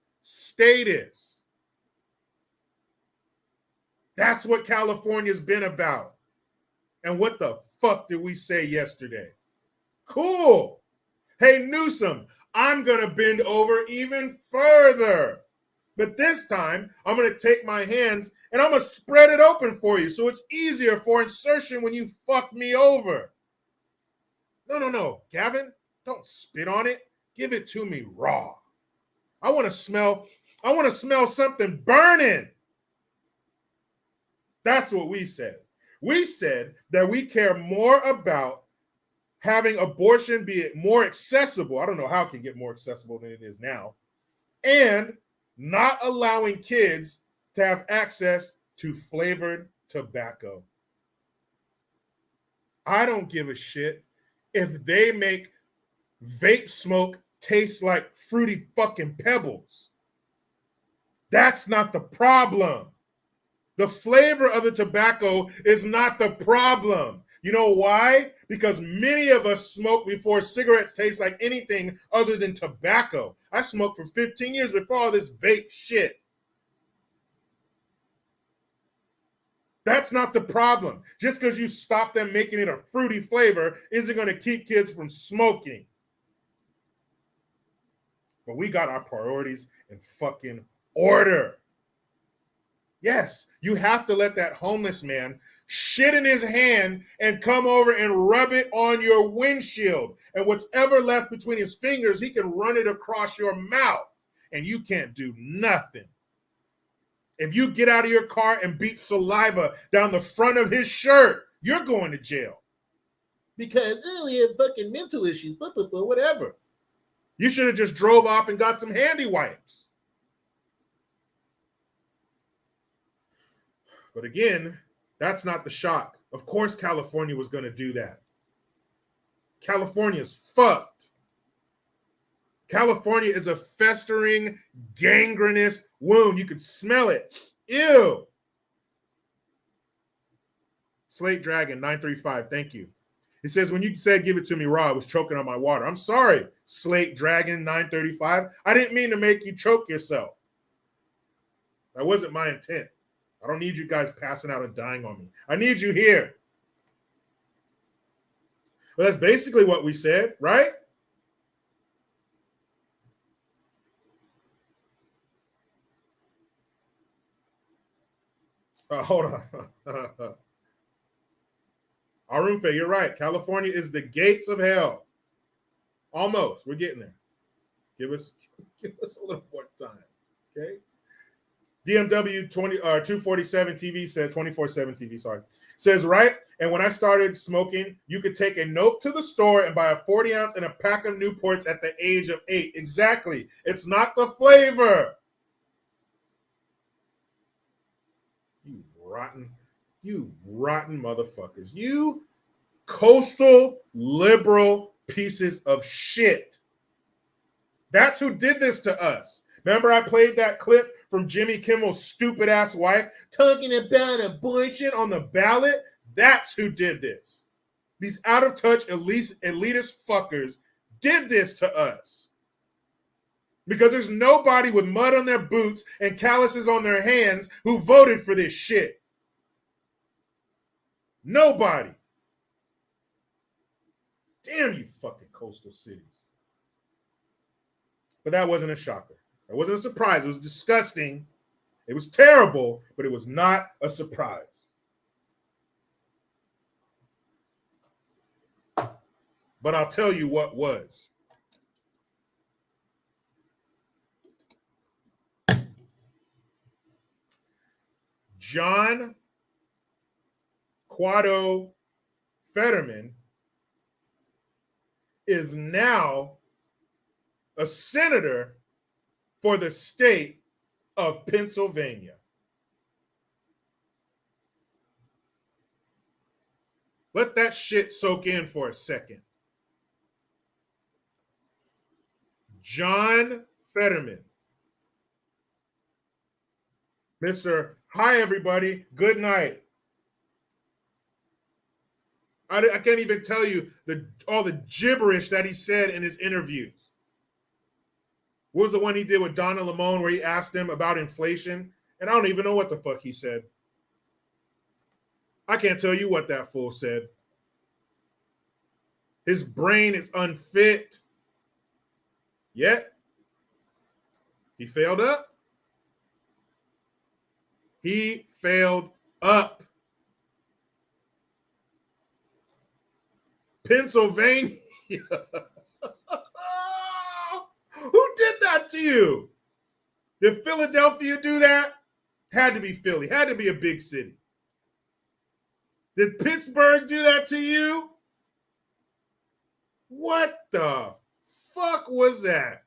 That's what California's been about. And what the fuck did we say yesterday? Cool. Hey, Newsom, I'm going to bend over even further. But this time, I'm going to take my hands and I'm going to spread it open for you so it's easier for insertion when you fuck me over. No, Gavin, don't spit on it. Give it to me raw. I want to smell something burning. That's what we said. We said that we care more about having abortion be more accessible. I don't know how it can get more accessible than it is now. And not allowing kids to have access to flavored tobacco. I don't give a shit if they make vape smoke taste like fruity fucking pebbles. That's not the problem. The flavor of the tobacco is not the problem. You know why? Because many of us smoke before cigarettes taste like anything other than tobacco. I smoked for 15 years before all this vape shit. That's not the problem. Just because you stop them making it a fruity flavor isn't going to keep kids from smoking. But we got our priorities in fucking order. Yes, you have to let that homeless man shit in his hand and come over and rub it on your windshield. And what's ever left between his fingers, he can run it across your mouth and you can't do nothing. If you get out of your car and beat saliva down the front of his shirt, you're going to jail. Because, he had fucking mental issues, whatever. You should have just drove off and got some handy wipes. But again, that's not the shock. Of course, California was going to do that. California's fucked. California is a festering, gangrenous wound. You could smell it. Ew. Slate Dragon 935, thank you. He says, when you said give it to me raw, I was choking on my water. I'm sorry, Slate Dragon 935. I didn't mean to make you choke yourself. That wasn't my intent. I don't need you guys passing out and dying on me. I need you here. Well, that's basically what we said, right? Hold on. Arunfe, you're right. California is the gates of hell. Almost. We're getting there. Give us a little more time. Okay. DMW 247 TV said 24/7 TV, sorry. Says, right? And when I started smoking, you could take a note to the store and buy a 40 ounce and a pack of Newports at the age of 8. Exactly. It's not the flavor. You rotten motherfuckers. You coastal liberal pieces of shit. That's who did this to us. Remember I played that clip from Jimmy Kimmel's stupid ass wife talking about abortion on the ballot? That's who did this. These out of touch elitist fuckers did this to us. Because there's nobody with mud on their boots and calluses on their hands who voted for this shit. Nobody. Damn you fucking coastal cities. But that wasn't a shocker. That wasn't a surprise. It was disgusting. It was terrible, but it was not a surprise. But I'll tell you what was. John Quado Fetterman is now a senator for the state of Pennsylvania. Let that shit soak in for a second. John Fetterman. Mr. Hi, everybody. Good night. I can't even tell you all the gibberish that he said in his interviews. What was the one he did with Donna Limon where he asked him about inflation? And I don't even know what the fuck he said. I can't tell you what that fool said. His brain is unfit. Yet, he failed up. He failed up. Pennsylvania. Who did that to you? Did Philadelphia do that? Had to be Philly. Had to be a big city. Did Pittsburgh do that to you? What the fuck was that?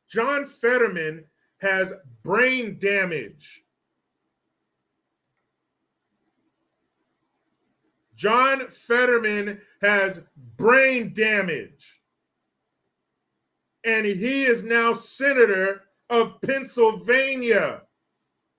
John Fetterman has brain damage. John Fetterman has brain damage. And he is now senator of Pennsylvania.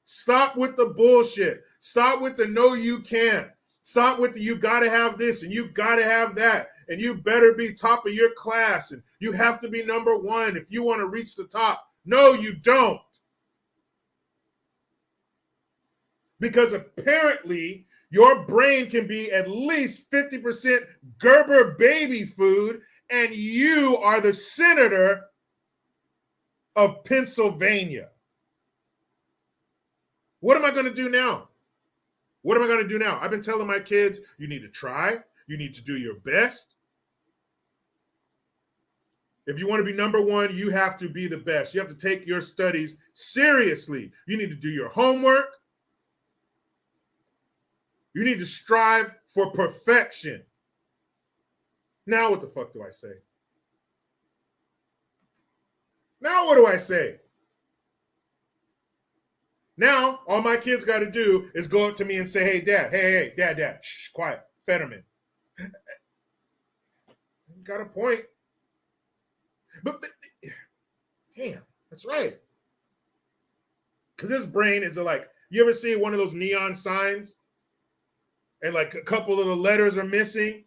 Stop with the bullshit. Stop with the no, you can't. Stop with the you got to have this and you got to have that. And you better be top of your class. And you have to be number one if you want to reach the top. No, you don't. Because apparently your brain can be at least 50% Gerber baby food, and you are the senator of Pennsylvania. What am I going to do now? What am I going to do now? I've been telling my kids, you need to try. You need to do your best. If you want to be number one, you have to be the best. You have to take your studies seriously. You need to do your homework. You need to strive for perfection. Now what the fuck do I say? Now what do I say? Now all my kids got to do is go up to me and say, hey, Dad, hey, Dad, shh, quiet, Fetterman. Got a point. But damn, that's right. Because his brain is like, you ever see one of those neon signs and like a couple of the letters are missing?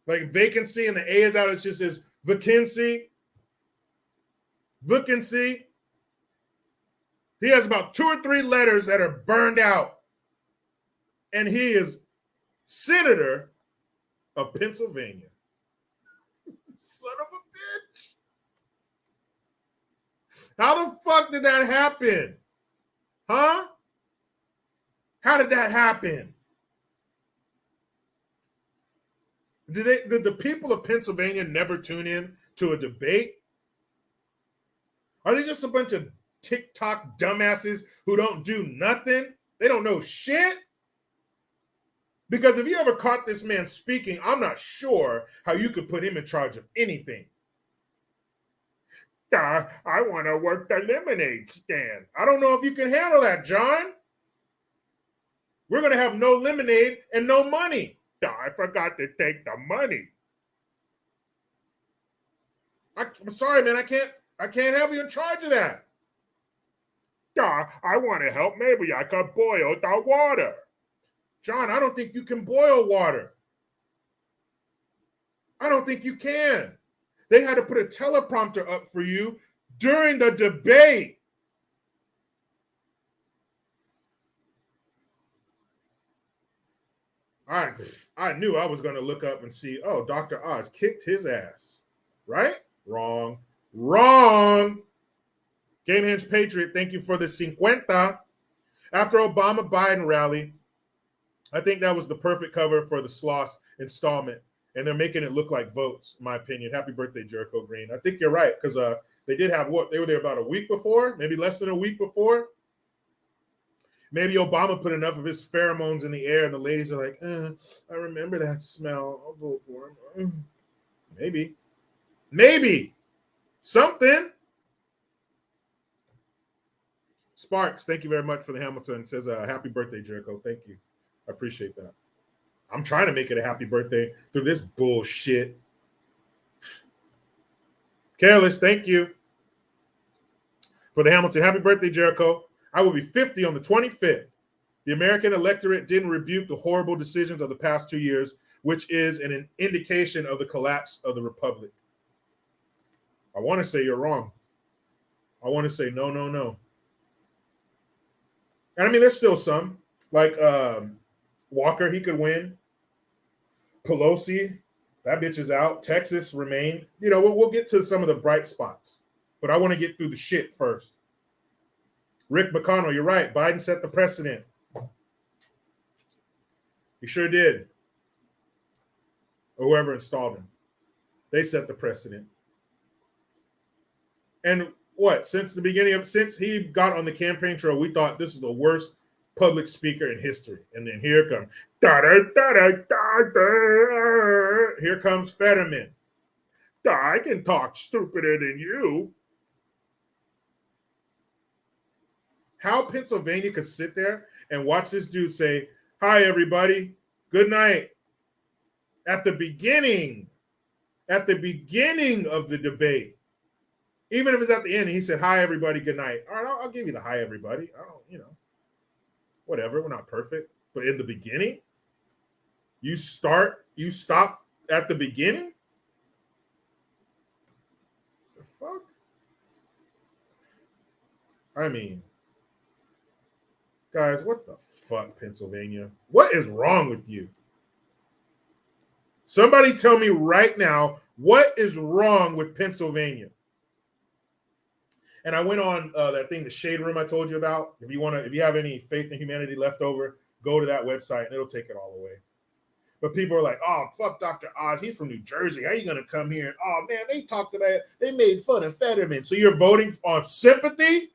Like vacancy and the A is out, it just says vacancy. Vacancy. He has about 2 or 3 letters that are burned out. And he is Senator of Pennsylvania. Son of a bitch. How the fuck did that happen? Huh? How did that happen? Did the people of Pennsylvania never tune in to a debate? Are they just a bunch of TikTok dumbasses who don't do nothing? They don't know shit? Because if you ever caught this man speaking, I'm not sure how you could put him in charge of anything. I want to work the lemonade stand. I don't know if you can handle that, John. We're going to have no lemonade and no money. I forgot to take the money. I'm sorry, man. I can't have you in charge of that. I want to help. Maybe I could boil the water. John, I don't think you can boil water. I don't think you can. They had to put a teleprompter up for you during the debate. I knew I was going to look up and see, oh, Dr. Oz kicked his ass. Right? Wrong. Game Hinge Patriot, thank you for the 50. After Obama-Biden rally, I think that was the perfect cover for the Sloss installment. And they're making it look like votes, in my opinion. Happy birthday, Jericho Green. I think you're right, because they did have what? They were there about a week before, maybe less than a week before. Maybe Obama put enough of his pheromones in the air, and the ladies are like, I remember that smell. I'll vote for him. Maybe. Something. Sparks, thank you very much for the Hamilton. It says, happy birthday, Jericho. Thank you. I appreciate that. I'm trying to make it a happy birthday through this bullshit. Careless, thank you for the Hamilton. Happy birthday, Jericho. I will be 50 on the 25th. The American electorate didn't rebuke the horrible decisions of the past 2 years, which is an indication of the collapse of the republic. I want to say you're wrong. I want to say no. And I mean, there's still some. Like Walker, he could win. Pelosi, that bitch is out. Texas remained. You know, we'll get to some of the bright spots. But I want to get through the shit first. Rick McConnell, you're right. Biden set the precedent. He sure did. Or whoever installed him. They set the precedent. And what? Since he got on the campaign trail, we thought this is the worst public speaker in history. And then here comes here comes Fetterman. I can talk stupider than you. How Pennsylvania could sit there and watch this dude say, hi, everybody, good night. At the beginning of the debate. Even if it's at the end, he said, hi, everybody, good night. All right, I'll give you the hi, everybody. I don't, whatever, we're not perfect. But in the beginning, you stop at the beginning? The fuck? I mean, guys, what the fuck, Pennsylvania? What is wrong with you? Somebody tell me right now, what is wrong with Pennsylvania? And I went on that thing, the Shade Room I told you about. If you have any faith in humanity left over, go to that website and it'll take it all away. But people are like, oh, fuck Dr. Oz. He's from New Jersey. How are you going to come here? And, oh, man, they made fun of Fetterman. So you're voting on sympathy?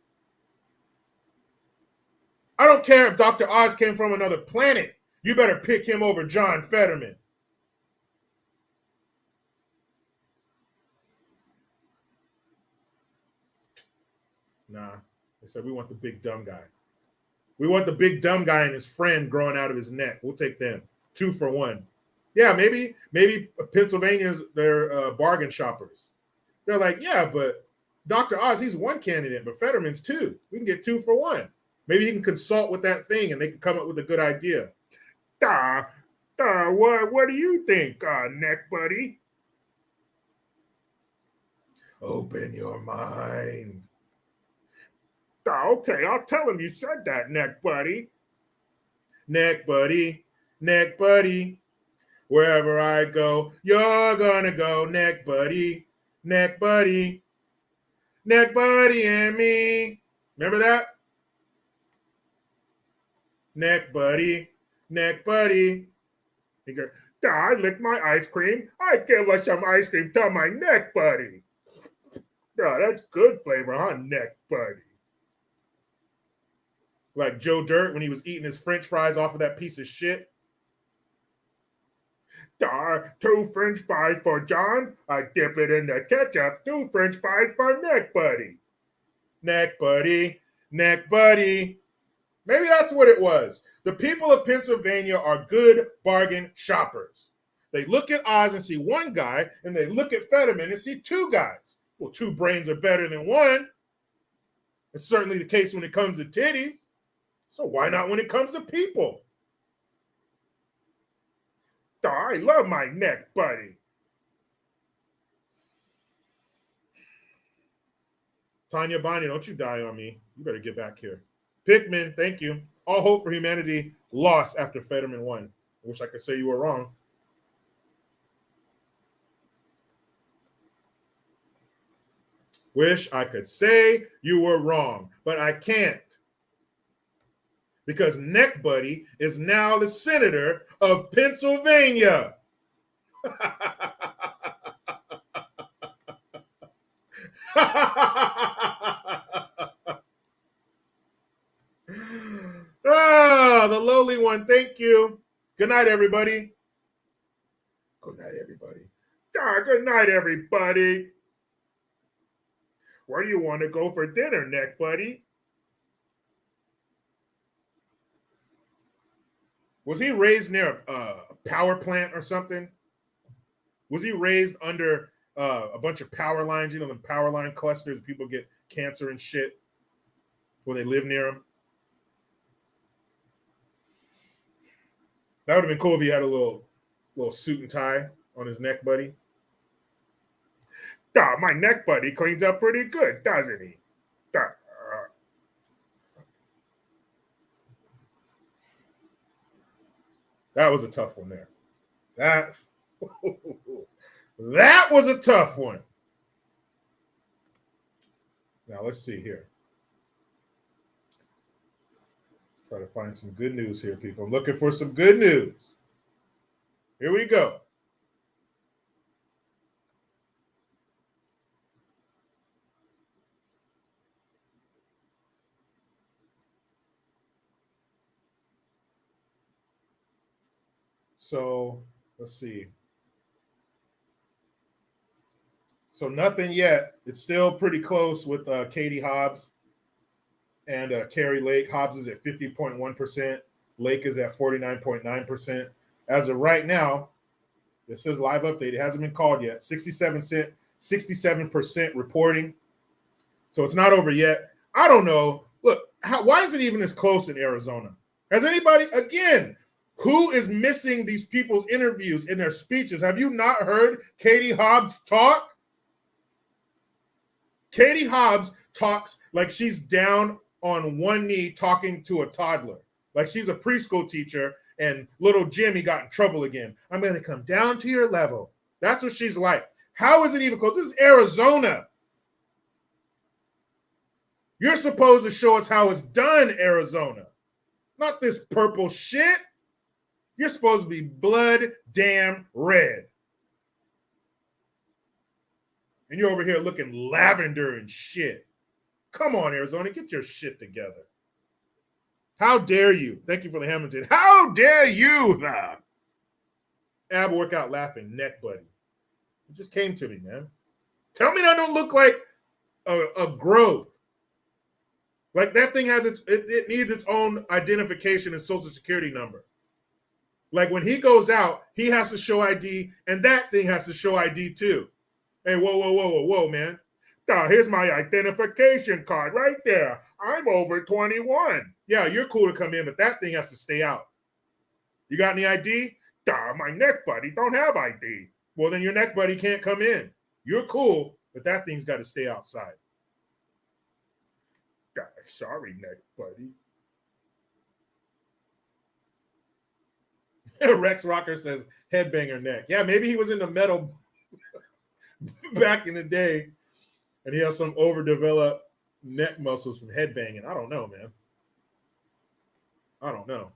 I don't care if Dr. Oz came from another planet. You better pick him over John Fetterman. Nah. They said, we want the big dumb guy. We want the big dumb guy and his friend growing out of his neck. We'll take them. 2 for 1. Yeah, maybe Pennsylvania's their bargain shoppers. They're like, yeah, but Dr. Oz, he's one candidate, but Fetterman's 2. We can get 2 for 1. Maybe he can consult with that thing and they can come up with a good idea. What do you think, neck buddy? Open your mind. Okay, I'll tell him you said that, neck buddy. Neck buddy, neck buddy. Wherever I go, you're gonna go, neck buddy, neck buddy, neck buddy and me. Remember that? Neck buddy, neck buddy. He goes, I lick my ice cream. I give us some ice cream to my neck buddy. That's good flavor, huh, neck buddy? Like Joe Dirt when he was eating his French fries off of that piece of shit. 2 French fries for John. I dip it in the ketchup. 2 French fries for neck buddy. Neck buddy, neck buddy. Maybe that's what it was. The people of Pennsylvania are good bargain shoppers. They look at Oz and see one guy, and they look at Fetterman and see 2 guys. Well, 2 brains are better than 1. It's certainly the case when it comes to titties. So why not when it comes to people? I love my neck buddy. Tanya Bonnie, don't you die on me. You better get back here. Pickman, thank you. All hope for humanity lost after Fetterman won. I wish I could say you were wrong. Wish I could say you were wrong, but I can't. Because Neck Buddy is now the senator of Pennsylvania. The lowly one, thank you. Good night, everybody. Good night, everybody. Good night, everybody. Where do you want to go for dinner, Neck Buddy? Was he raised near a power plant or something? Was he raised under a bunch of power lines? You know, the power line clusters, people get cancer and shit when they live near them. That would have been cool if he had a little suit and tie on his Neck Buddy. My Neck Buddy cleans up pretty good, doesn't he? That was a tough one there. That was a tough one. Now let's see here. Try to find some good news here, people. I'm looking for some good news. Here we go. So let's see. So nothing yet. It's still pretty close with Katie Hobbs and Carrie Lake. Hobbs is at 50.1%. Lake is at 49.9%. As of right now, this says live update. It hasn't been called yet. 67% reporting. So it's not over yet. I don't know. Look, why is it even this close in Arizona? Has anybody, again, who is missing these people's interviews in their speeches? Have you not heard Katie Hobbs talk? Katie Hobbs talks like she's down on one knee talking to a toddler, like she's a preschool teacher and little Jimmy got in trouble again. I'm going to come down to your level. That's what she's like. How is it even close? This is Arizona. You're supposed to show us how it's done, Arizona. Not this purple shit. You're supposed to be blood damn red. And you're over here looking lavender and shit. Come on, Arizona, get your shit together. How dare you? Thank you for the Hamilton. How dare you? Ab workout laughing, Neck Buddy. It just came to me, man. Tell me that don't look like a growth. Like that thing has it needs its own identification and social security number. Like when he goes out, he has to show ID, and that thing has to show ID too. Hey, whoa, man. Here's my identification card right there. I'm over 21. Yeah, you're cool to come in, but that thing has to stay out. You got any ID? My neck buddy don't have ID. Well, then your neck buddy can't come in. You're cool, but that thing's got to stay outside. Sorry, neck buddy. Rex Rocker says headbanger neck. Yeah, maybe he was in the metal back in the day and he has some overdeveloped neck muscles from headbanging. I don't know, man. I don't know.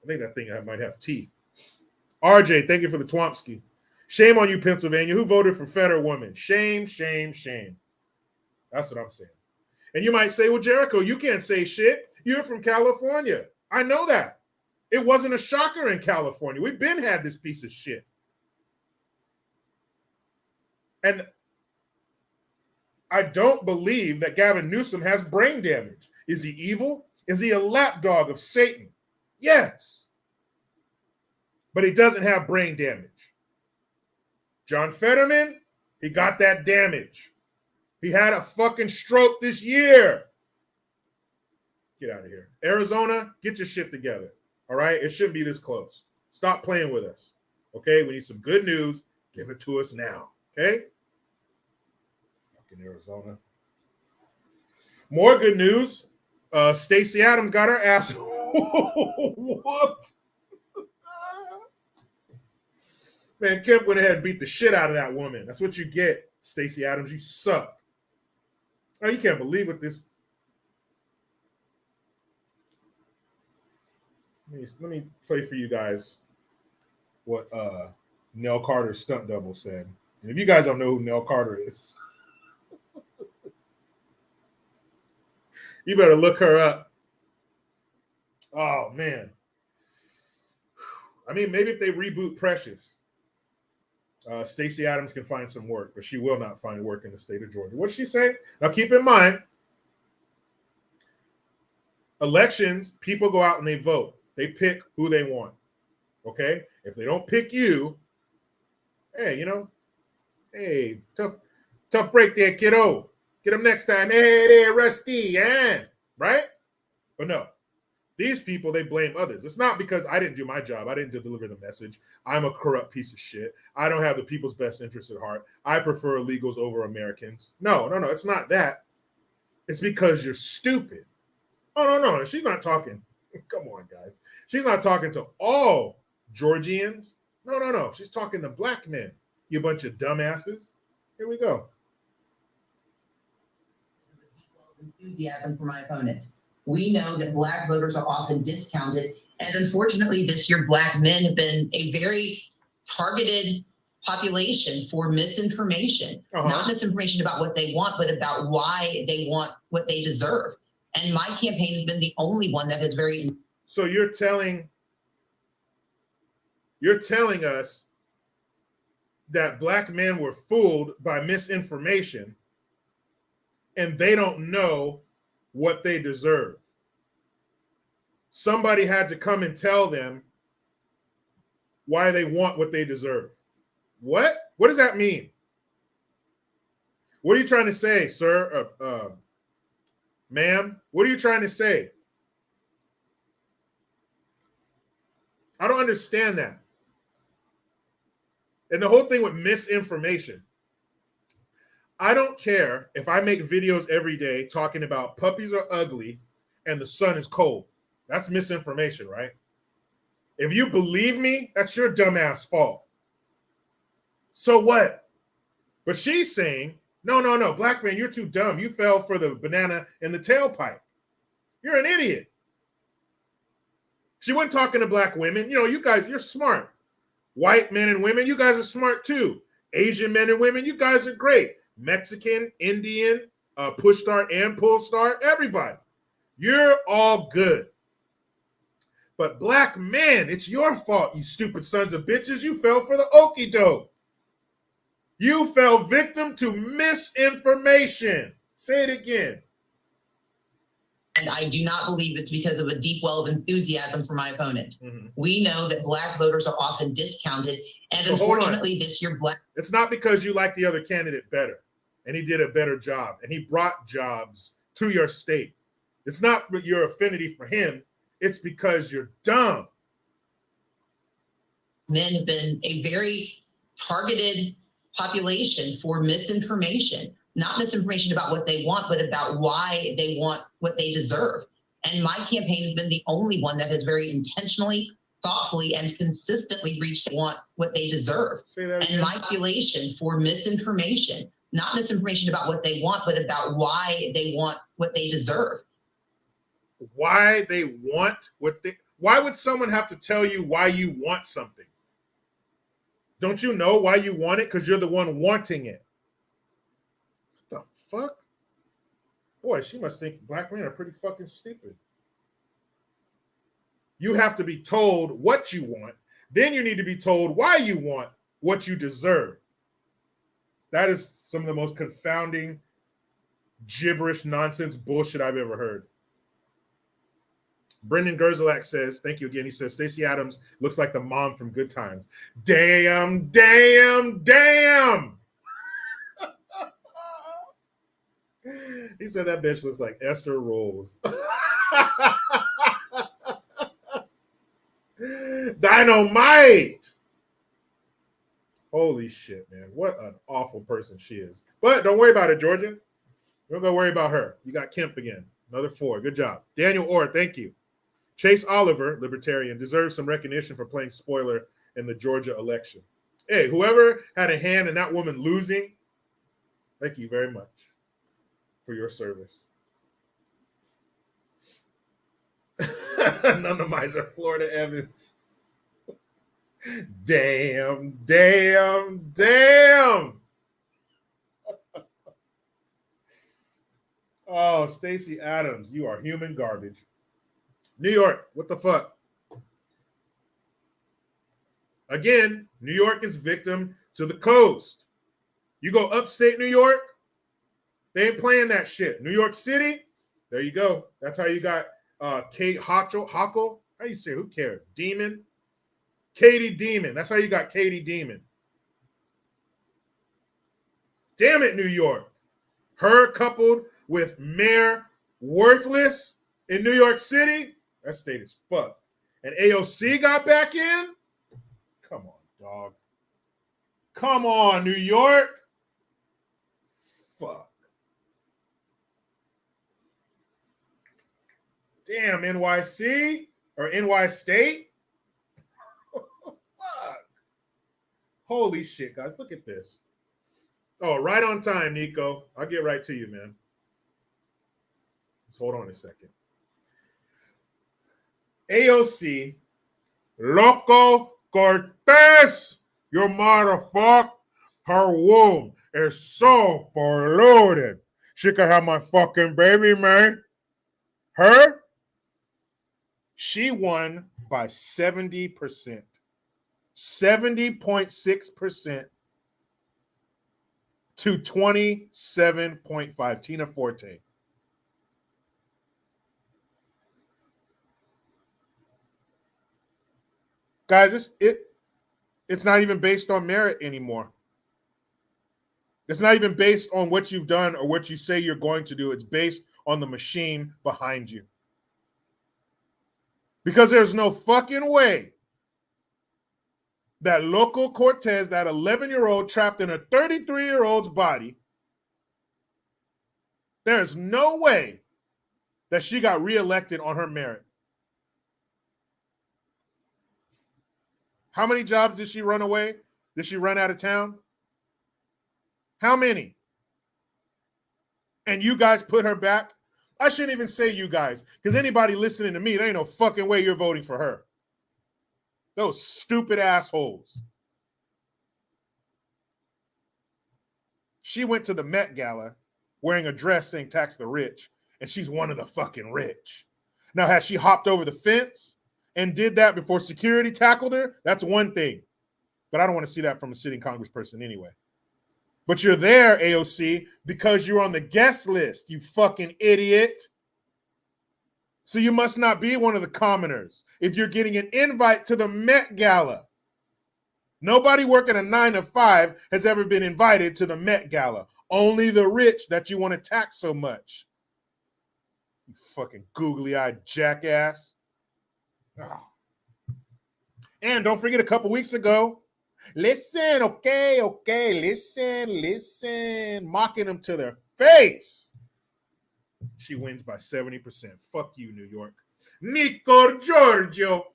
I think that thing might have teeth. RJ, thank you for the Twompski. Shame on you, Pennsylvania. Who voted for Fetterwoman? Shame, shame, shame. That's what I'm saying. And you might say, well, Jericho, you can't say shit. You're from California. I know that. It wasn't a shocker in California. We've been had this piece of shit. And I don't believe that Gavin Newsom has brain damage. Is he evil? Is he a lapdog of Satan? Yes. But he doesn't have brain damage. John Fetterman, he got that damage. He had a fucking stroke this year. Get out of here. Arizona, get your shit together. All right? It shouldn't be this close. Stop playing with us. Okay? We need some good news. Give it to us now. Okay? Fucking Arizona. More good news. Stacy Abrams got her ass whooped. Man, Kemp went ahead and beat the shit out of that woman. That's what you get, Stacy Abrams. You suck. Oh, you can't believe what this. Let me play for you guys what Nell Carter's stunt double said. And if you guys don't know who Nell Carter is, you better look her up. Oh, man. I mean, maybe if they reboot Precious, Stacey Abrams can find some work, but she will not find work in the state of Georgia. What's she say? Now, keep in mind, elections, people go out and they vote. They pick who they want. Okay? If they don't pick you, hey, hey, tough break there, kiddo. Get them next time. Hey there, Rusty, yeah. Right? But no. These people, they blame others. It's not because I didn't do my job. I didn't deliver the message. I'm a corrupt piece of shit. I don't have the people's best interest at heart. I prefer illegals over Americans. No. It's not that. It's because you're stupid. Oh, no. She's not talking. Come on, guys. She's not talking to all Georgians. No. She's talking to black men. You bunch of dumbasses. Here we go. Enthusiasm for my opponent. We know that black voters are often discounted. And unfortunately, this year, black men have been a very targeted population for misinformation. Not misinformation about what they want, but about why they want what they deserve. And my campaign has been the only one that is very... So you're telling us that black men were fooled by misinformation and they don't know what they deserve. Somebody had to come and tell them why they want what they deserve. What? What does that mean? What are you trying to say, sir? Ma'am? What are you trying to say? I don't understand that. And the whole thing with misinformation. I don't care if I make videos every day talking about puppies are ugly and the sun is cold. That's misinformation, right? If you believe me, that's your dumbass fault. So what? But she's saying, no, black man, you're too dumb. You fell for the banana in the tailpipe. You're an idiot. She wasn't talking to black women. You guys, you're smart. White men and women, you guys are smart too. Asian men and women, you guys are great. Mexican, Indian, push start and pull start, everybody. You're all good. But black men, it's your fault, you stupid sons of bitches. You fell for the okie doke. You fell victim to misinformation. Say it again. And I do not believe it's because of a deep well of enthusiasm for my opponent. Mm-hmm. We know that Black voters are often discounted. And So unfortunately, this year, Black... It's not because you like the other candidate better and he did a better job and he brought jobs to your state. It's not your affinity for him. It's because you're dumb. Men have been a very targeted population for misinformation. Not misinformation about what they want, but about why they want what they deserve. And my campaign has been the only one that has very intentionally, thoughtfully, and consistently reached want what they deserve. Say that again. And my population for misinformation, not misinformation about what they want, but about why they want what they deserve. Why they want what they... Why would someone have to tell you why you want something? Don't you know why you want it? Because you're the one wanting it. What the fuck? Boy, she must think black men are pretty fucking stupid. You have to be told what you want. Then you need to be told why you want what you deserve. That is some of the most confounding, gibberish, nonsense bullshit I've ever heard. Brendan Gerzalak says, thank you again. He says, Stacey Abrams looks like the mom from Good Times. Damn, damn, damn. He said that bitch looks like Esther Rolls. Dynamite. Holy shit, man. What an awful person she is. But don't worry about it, Georgia. Don't go worry about her. You got Kemp again. Another 4. Good job. Daniel Orr, thank you. Chase Oliver, libertarian, deserves some recognition for playing spoiler in the Georgia election. Hey, whoever had a hand in that woman losing, thank you very much for your service. Anonymizer, Florida Evans. Damn, damn, damn. Oh, Stacey Abrams, you are human garbage. New York, what the fuck? Again, New York is victim to the coast. You go upstate New York, they ain't playing that shit. New York City, there you go. That's how you got Kate Hochul. How you say? Who cares? Demon. Katie Demon. That's how you got Katie Demon. Damn it, New York. Her coupled with Mayor Worthless in New York City, that state is fucked. And AOC got back in? Come on, dog. Come on, New York. Fuck. Damn, NYC or NY State? Fuck. Holy shit, guys. Look at this. Oh, right on time, Nico. I'll get right to you, man. Just hold on a second. AOC, Loco Cortez, your motherfucker. Her womb is so polluted. She could have my fucking baby, man. Her, she won by 70%. 70.6% to 27.5%. Tina Forte. Guys, it's not even based on merit anymore. It's not even based on what you've done or what you say you're going to do. It's based on the machine behind you. Because there's no fucking way that Loco Cortez, that 11-year-old trapped in a 33-year-old's body, there's no way that she got reelected on her merit. How many jobs did she run away? Did she run out of town? How many? And you guys put her back? I shouldn't even say you guys, because anybody listening to me, there ain't no fucking way you're voting for her. Those stupid assholes. She went to the Met Gala wearing a dress saying tax the rich, and she's one of the fucking rich. Now, has she hopped over the fence and did that before security tackled her? That's one thing. But I don't want to see that from a sitting congressperson anyway. But you're there, AOC, because you're on the guest list, you fucking idiot. So you must not be one of the commoners if you're getting an invite to the Met Gala. Nobody working a 9 to 5 has ever been invited to the Met Gala. Only the rich that you want to tax so much. You fucking googly-eyed jackass. Oh. And don't forget, a couple weeks ago, listen, listen, mocking them to their face. She wins by 70%. Fuck you, New York. Nico Giorgio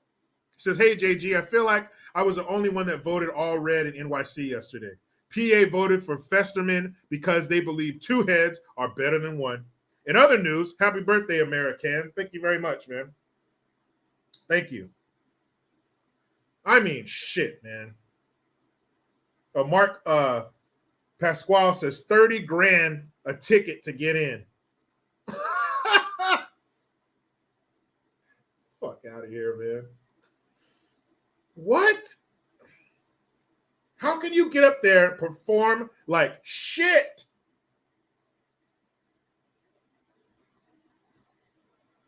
says, hey, JG, I feel like I was the only one that voted all red in NYC yesterday. PA voted for Fetterman because they believe two heads are better than one. In other news, happy birthday, American. Thank you very much, man. Thank you. I mean, shit, man. Mark Pasquale says 30 grand a ticket to get in. Fuck out of here, man. What? How can you get up there and perform like shit?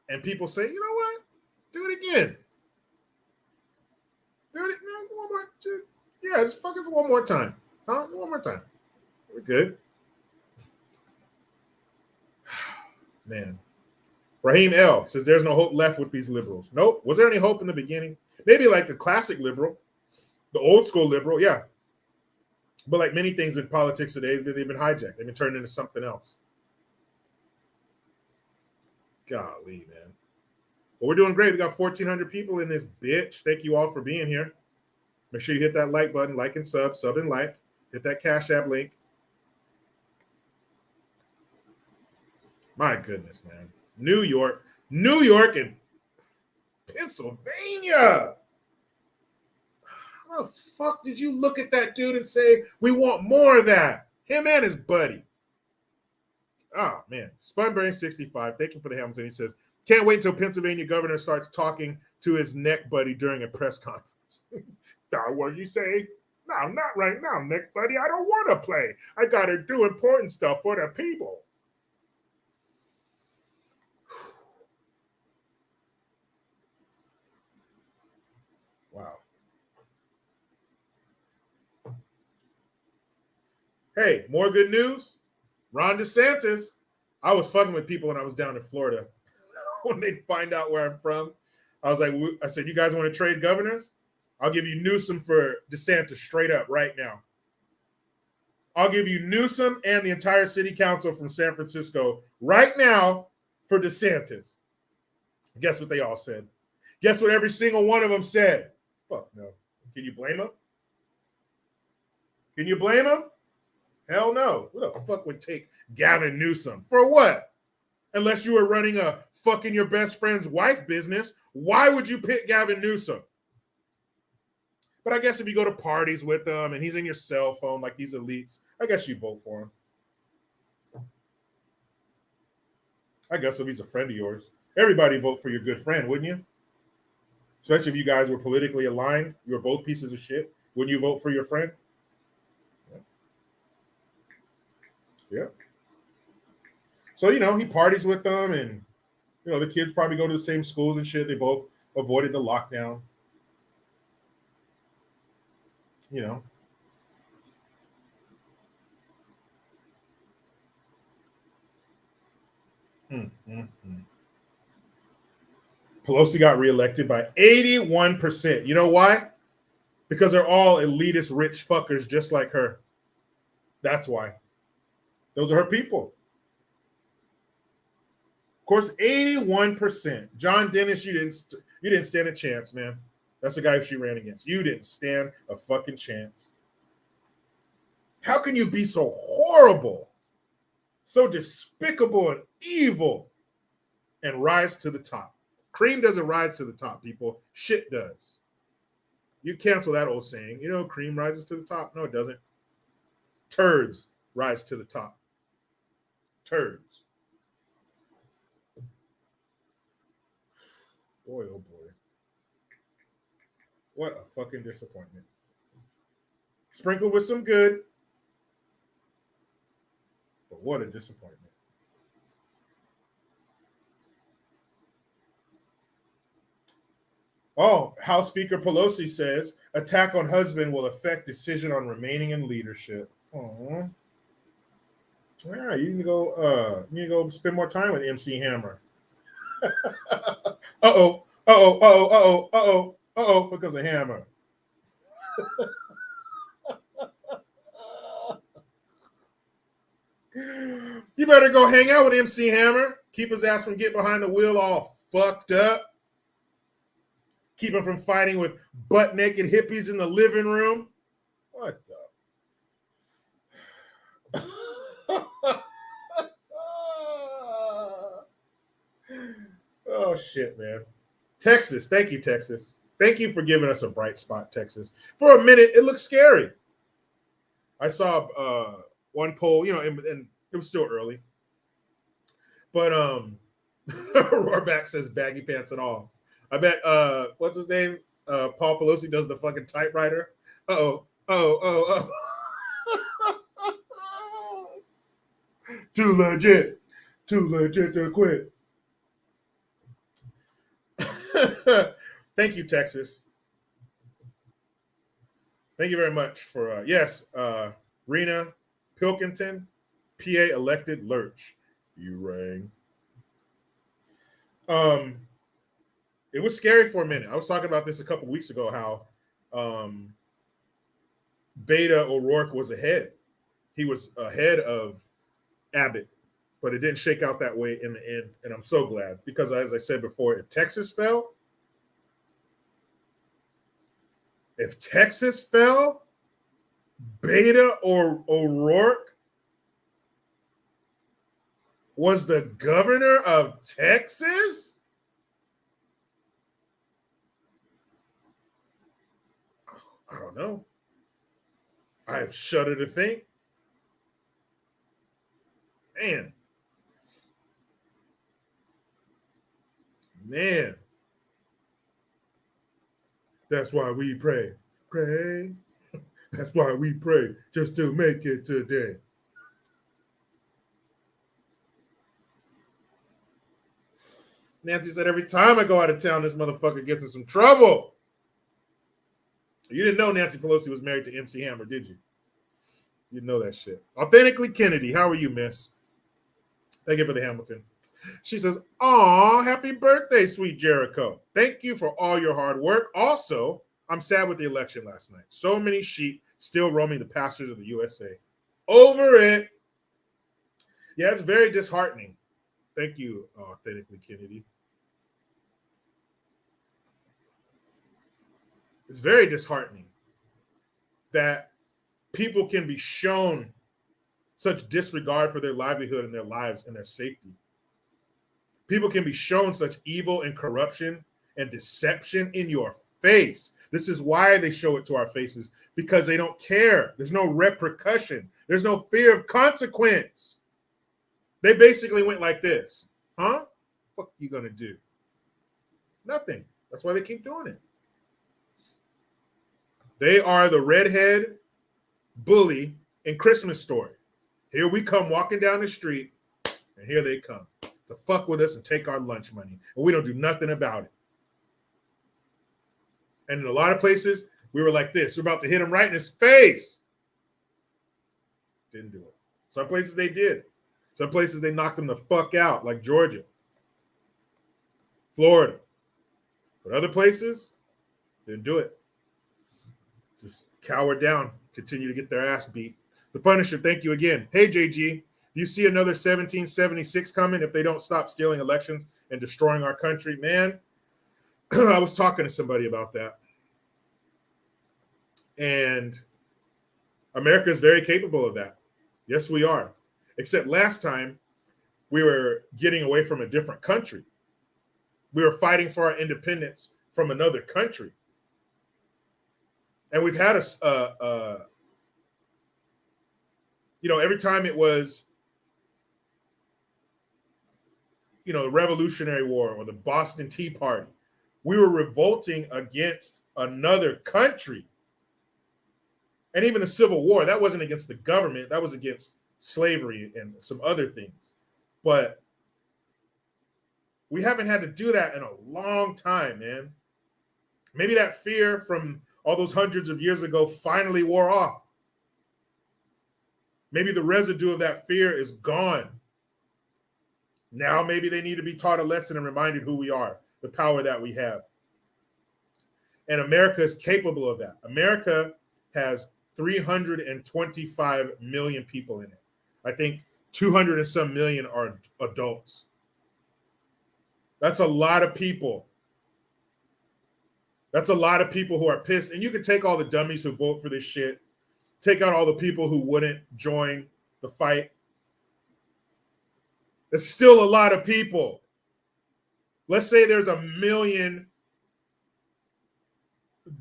And people say, you know what? Do it again. Do it one more. Yeah, just fuck it one more time. Huh? One more time. We're good. Man. Raheem L. says there's no hope left with these liberals. Nope. Was there any hope in the beginning? Maybe like the classic liberal, the old school liberal, yeah. But like many things in politics today, they've been hijacked. They've been turned into something else. Golly, man. Well, we're doing great. We got 1,400 people in this bitch. Thank you all for being here. Make sure you hit that like button, like and sub and like. Hit that Cash App link. My goodness, man. New York and Pennsylvania. How the fuck did you look at that dude and say, we want more of that? Him and his buddy. Oh, man. Spunbrain65. Thank you for the Hamilton. He says, can't wait until Pennsylvania governor starts talking to his neck buddy during a press conference. What you say? No, not right now, neck buddy. I don't want to play. I got to do important stuff for the people. Wow. Hey, more good news. Ron DeSantis. I was fucking with people when I was down in Florida. When they find out where I'm from, I said, you guys want to trade governors? I'll give you Newsom for DeSantis straight up right now. I'll give you Newsom and the entire city council from San Francisco right now for DeSantis. Guess what they all said? Guess what every single one of them said? Fuck no. Can you blame them? Can you blame them? Hell no. Who the fuck would take Gavin Newsom? For what? Unless you were running a fucking your best friend's wife business, why would you pick Gavin Newsom? But I guess if you go to parties with him and he's in your cell phone like these elites, I guess you vote for him. I guess if he's a friend of yours. Everybody vote for your good friend, wouldn't you? Especially if you guys were politically aligned. You were both pieces of shit. Wouldn't you vote for your friend? Yeah. So, he parties with them and, the kids probably go to the same schools and shit. They both avoided the lockdown. Pelosi got reelected by 81%. You know why? Because they're all elitist rich fuckers just like her. That's why. Those are her people. Of course, 81%. John Dennis, you didn't stand a chance, man. That's the guy who she ran against. You didn't stand a fucking chance. How can you be so horrible, so despicable and evil, and rise to the top? Cream doesn't rise to the top, people. Shit does. You cancel that old saying. Cream rises to the top. No, it doesn't. Turds rise to the top. Turds. Boy, oh boy. What a fucking disappointment. Sprinkled with some good, but what a disappointment. Oh, House Speaker Pelosi says attack on husband will affect decision on remaining in leadership. Oh, all right. You need to go. You need to go spend more time with MC Hammer. Uh-oh. Uh-oh. Uh-oh. Uh-oh. Uh-oh. Uh-oh. Because of Hammer. You better go hang out with MC Hammer. Keep his ass from getting behind the wheel all fucked up. Keep him from fighting with butt naked hippies in the living room. What the? Oh shit, man. Texas, thank you, Texas. Thank you for giving us a bright spot, Texas. For a minute, it looked scary. I saw one poll, and it was still early, but Roarback says baggy pants and all. I bet what's his name? Paul Pelosi does the fucking typewriter. Uh-oh. Oh. Too legit to quit. Thank you, Texas. Thank you very much for yes, Rena Pilkington, PA elected Lurch. You rang. It was scary for a minute. I was talking about this a couple weeks ago, how Beta O'Rourke was ahead. He was ahead of Abbott, but it didn't shake out that way in the end. And I'm so glad, because as I said before, if Texas fell, Beta or O'Rourke was the governor of Texas? I don't know. I shudder to think. Man. That's why we pray. Pray. That's why we pray, just to make it today. Nancy said, every time I go out of town, this motherfucker gets in some trouble. You didn't know Nancy Pelosi was married to MC Hammer, did you? You didn't know that shit. Authentically Kennedy, how are you, miss? Thank you for the Hamilton. She says, aw, happy birthday, sweet Jericho. Thank you for all your hard work. Also, I'm sad with the election last night. So many sheep still roaming the pastures of the USA. Over it. Yeah, it's very disheartening. Thank you, Authentically Kennedy. It's very disheartening that people can be shown such disregard for their livelihood and their lives and their safety. People can be shown such evil and corruption and deception in your face. This is why they show it to our faces, because they don't care. There's no repercussion. There's no fear of consequence. They basically went like this. Huh? What you gonna do? Nothing. That's why they keep doing it. They are the redhead bully in Christmas Story. Here we come walking down the street, and here they come to fuck with us and take our lunch money. And we don't do nothing about it. And in a lot of places, we were like this. We're about to hit him right in his face. Didn't do it. Some places they did. Some places they knocked him the fuck out, like Georgia, Florida. But other places, didn't do it. Just cower down, continue to get their ass beat. The Punisher, thank you again. Hey, JG, do you see another 1776 coming if they don't stop stealing elections and destroying our country? Man, I was talking to somebody about that. And America is very capable of that. Yes, we are. Except last time, we were getting away from a different country. We were fighting for our independence from another country. And we've had every time it was, the Revolutionary War or the Boston Tea Party, we were revolting against another country. And even the Civil War, that wasn't against the government. That was against slavery and some other things. But we haven't had to do that in a long time, man. Maybe that fear from all those hundreds of years ago finally wore off. Maybe the residue of that fear is gone. Now maybe they need to be taught a lesson and reminded who we are, the power that we have. And America is capable of that. America has 325 million people in it. I think 200 and some million are adults. That's a lot of people. That's a lot of people who are pissed. And you can take all the dummies who vote for this shit, take out all the people who wouldn't join the fight. There's still a lot of people. Let's say there's 1 million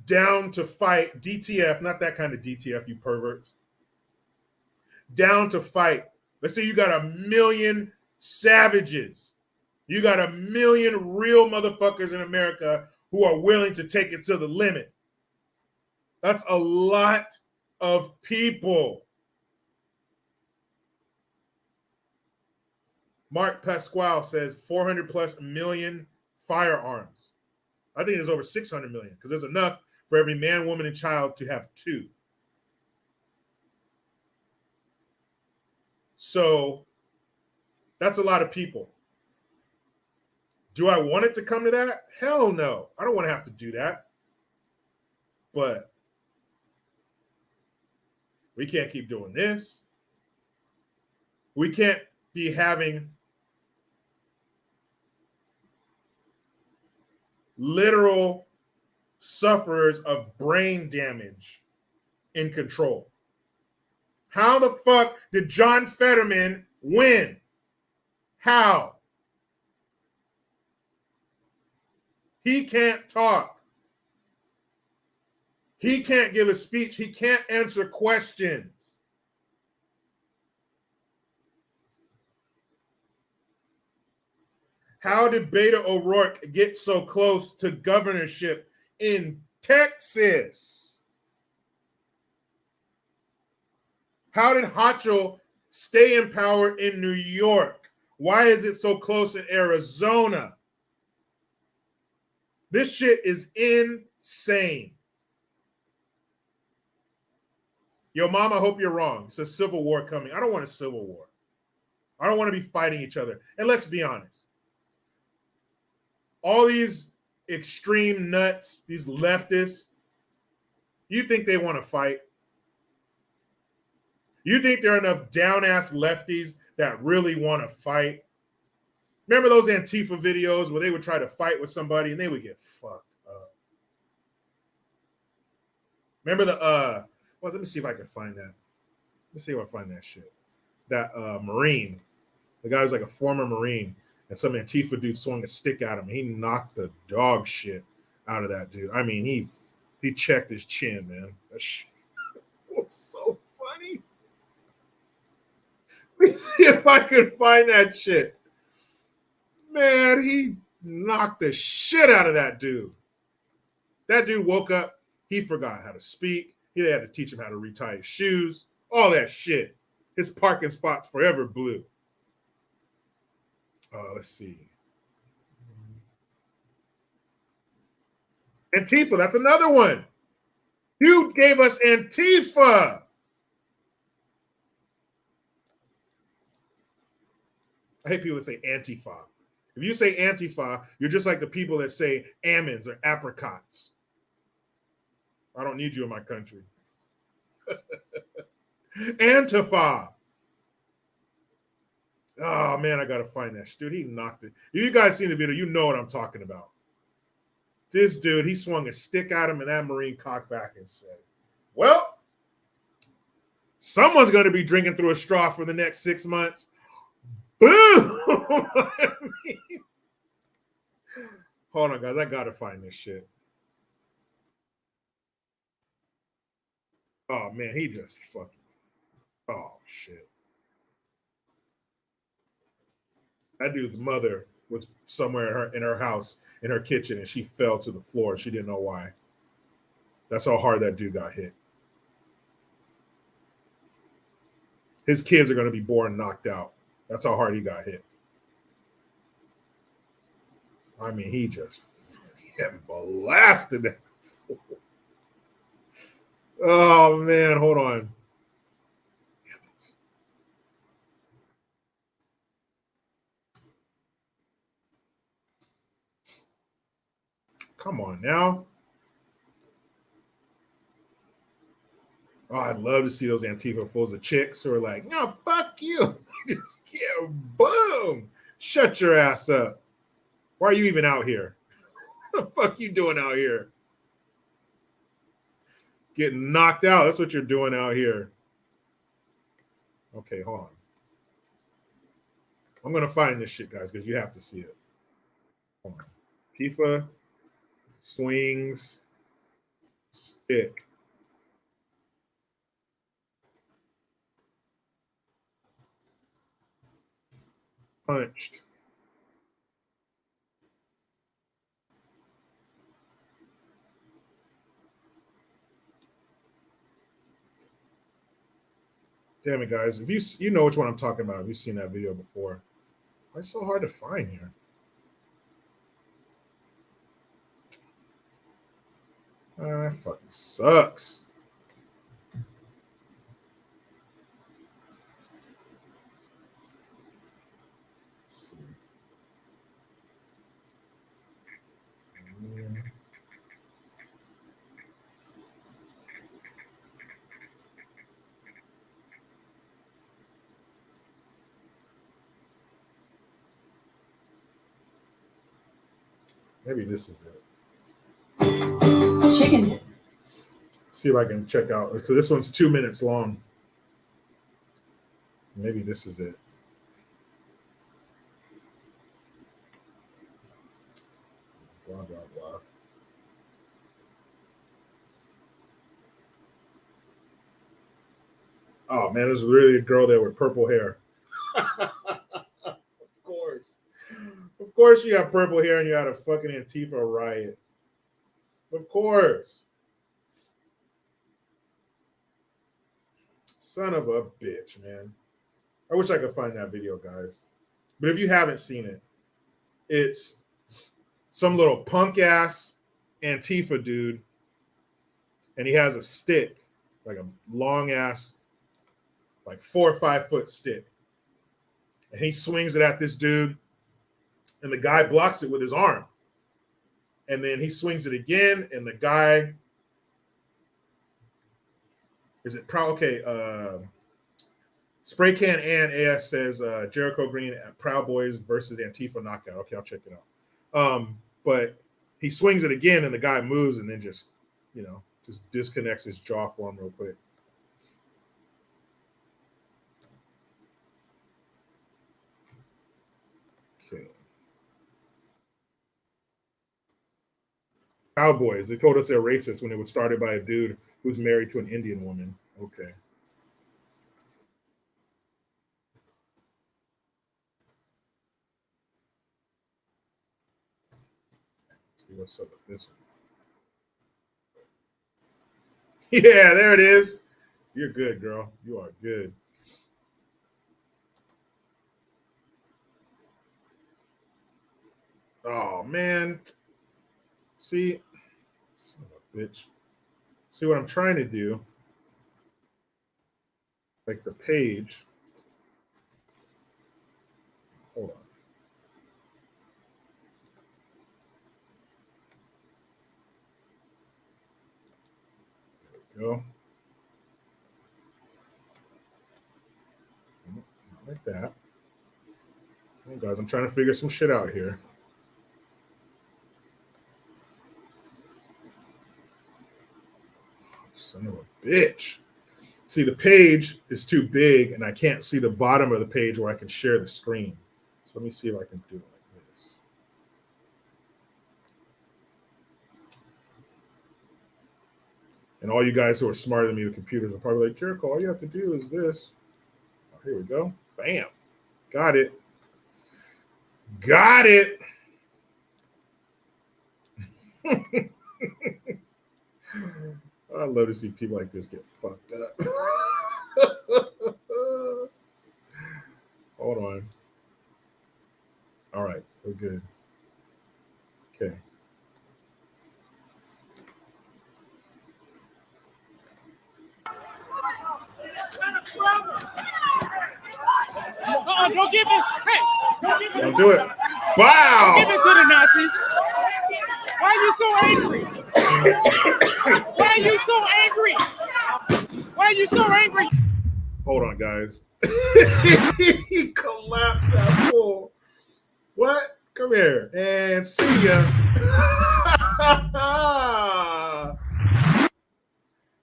down to fight DTF, not that kind of DTF, you perverts. Down to fight. Let's say you got 1 million savages. You got 1 million real motherfuckers in America who are willing to take it to the limit. That's a lot of people. Mark Pasquale says 400 plus million firearms. I think there's over 600 million because there's enough for every man, woman, and child to have 2. So that's a lot of people. Do I want it to come to that? Hell no. I don't want to have to do that. But we can't keep doing this. We can't be having literal sufferers of brain damage in control. How the fuck did John Fetterman win? How? He can't talk. He can't give a speech. He can't answer questions. How did Beto O'Rourke get so close to governorship in Texas? How did Hochul stay in power in New York? Why is it so close in Arizona? This shit is insane. Yo, Mom, I hope you're wrong. It's a civil war coming. I don't want a civil war. I don't want to be fighting each other. And let's be honest. All these extreme nuts, these leftists, you think they want to fight? You think there are enough down-ass lefties that really want to fight? Remember those Antifa videos where they would try to fight with somebody and they would get fucked up? Remember the, well, let me see if I can find that. Let me see if I find that shit. That Marine, the guy was like a former Marine, and some Antifa dude swung a stick at him. And he knocked the dog shit out of that dude. I mean, he checked his chin, man. That shit was so funny. Let me see if I can find that shit. Man, he knocked the shit out of that dude. That dude woke up. He forgot how to speak. He had to teach him how to retie his shoes. All that shit. His parking spot's forever blue. Let's see. Antifa, that's another one. You gave us Antifa. I hate people that say Antifa. If you say Antifa, you're just like the people that say almonds or apricots. I don't need you in my country. Antifa. Oh, man, I got to find that. Dude, he knocked it. You guys seen the video, you know what I'm talking about. This dude, he swung a stick at him, and that Marine cocked back and said, well, someone's going to be drinking through a straw for the next 6 months. Boom! Hold on, guys. I got to find this shit. Oh, man, he just fucking... Oh, shit. That dude's mother was somewhere in her house, in her kitchen, and she fell to the floor. She didn't know why. That's how hard that dude got hit. His kids are going to be born knocked out. That's how hard he got hit. I mean, he just blasted that. Oh man, hold on. Come on now. Oh, I'd love to see those Antifa fools of chicks who are like, no, fuck you. Just yeah, boom. Shut your ass up. Why are you even out here? What the fuck you doing out here? Getting knocked out. That's what you're doing out here. Okay, hold on. I'm gonna find this shit, guys, because you have to see it. Hold on. Antifa swings stick. Punched. Damn it, guys! If you know which one I'm talking about, if you've seen that video before, why it's so hard to find here? That fucking sucks. Let's see. Maybe this is it. Chicken. See if I can check out because this one's 2 minutes long. Maybe this is it. Blah blah blah. Oh man, this is really a girl there with purple hair. Of course. Of course you have purple hair and you had a fucking Antifa riot. Of course. Son of a bitch, man. I wish I could find that video, guys. But if you haven't seen it, it's some little punk ass Antifa dude, and he has a stick, like a long ass, like 4 or 5 foot stick. And he swings it at this dude, and the guy blocks it with his arm. And then he swings it again, and the guy is it proud? Okay, Spray Can and AS says Jericho Green at Proud Boys versus Antifa knockout. Okay, I'll check it out. But he swings it again, and the guy moves, and then just disconnects his jaw for him real quick. Okay. Cowboys. They told us they're racist when it was started by a dude who's married to an Indian woman. Okay. Let's see what's up with this one. Yeah, there it is. You're good, girl. You are good. Oh man. See, son of a bitch. See what I'm trying to do? Like the page. Hold on. There we go. Not like that. Oh, guys, I'm trying to figure some shit out here. Son of a bitch. See, the page is too big, and I can't see the bottom of the page where I can share the screen. So let me see if I can do it like this. And all you guys who are smarter than me with computers are probably like, Jericho, all you have to do is this. Oh, here we go. Bam. Got it. Got it. I love to see people like this get fucked up. Hold on. All right, we're good. Okay. don't give it. Hey, Don't do it. Wow. Don't give it to the Nazis. Why are you so angry? Why are you so angry? Why are you so angry? Hold on, guys. He collapsed that fool. What? Come here and see ya.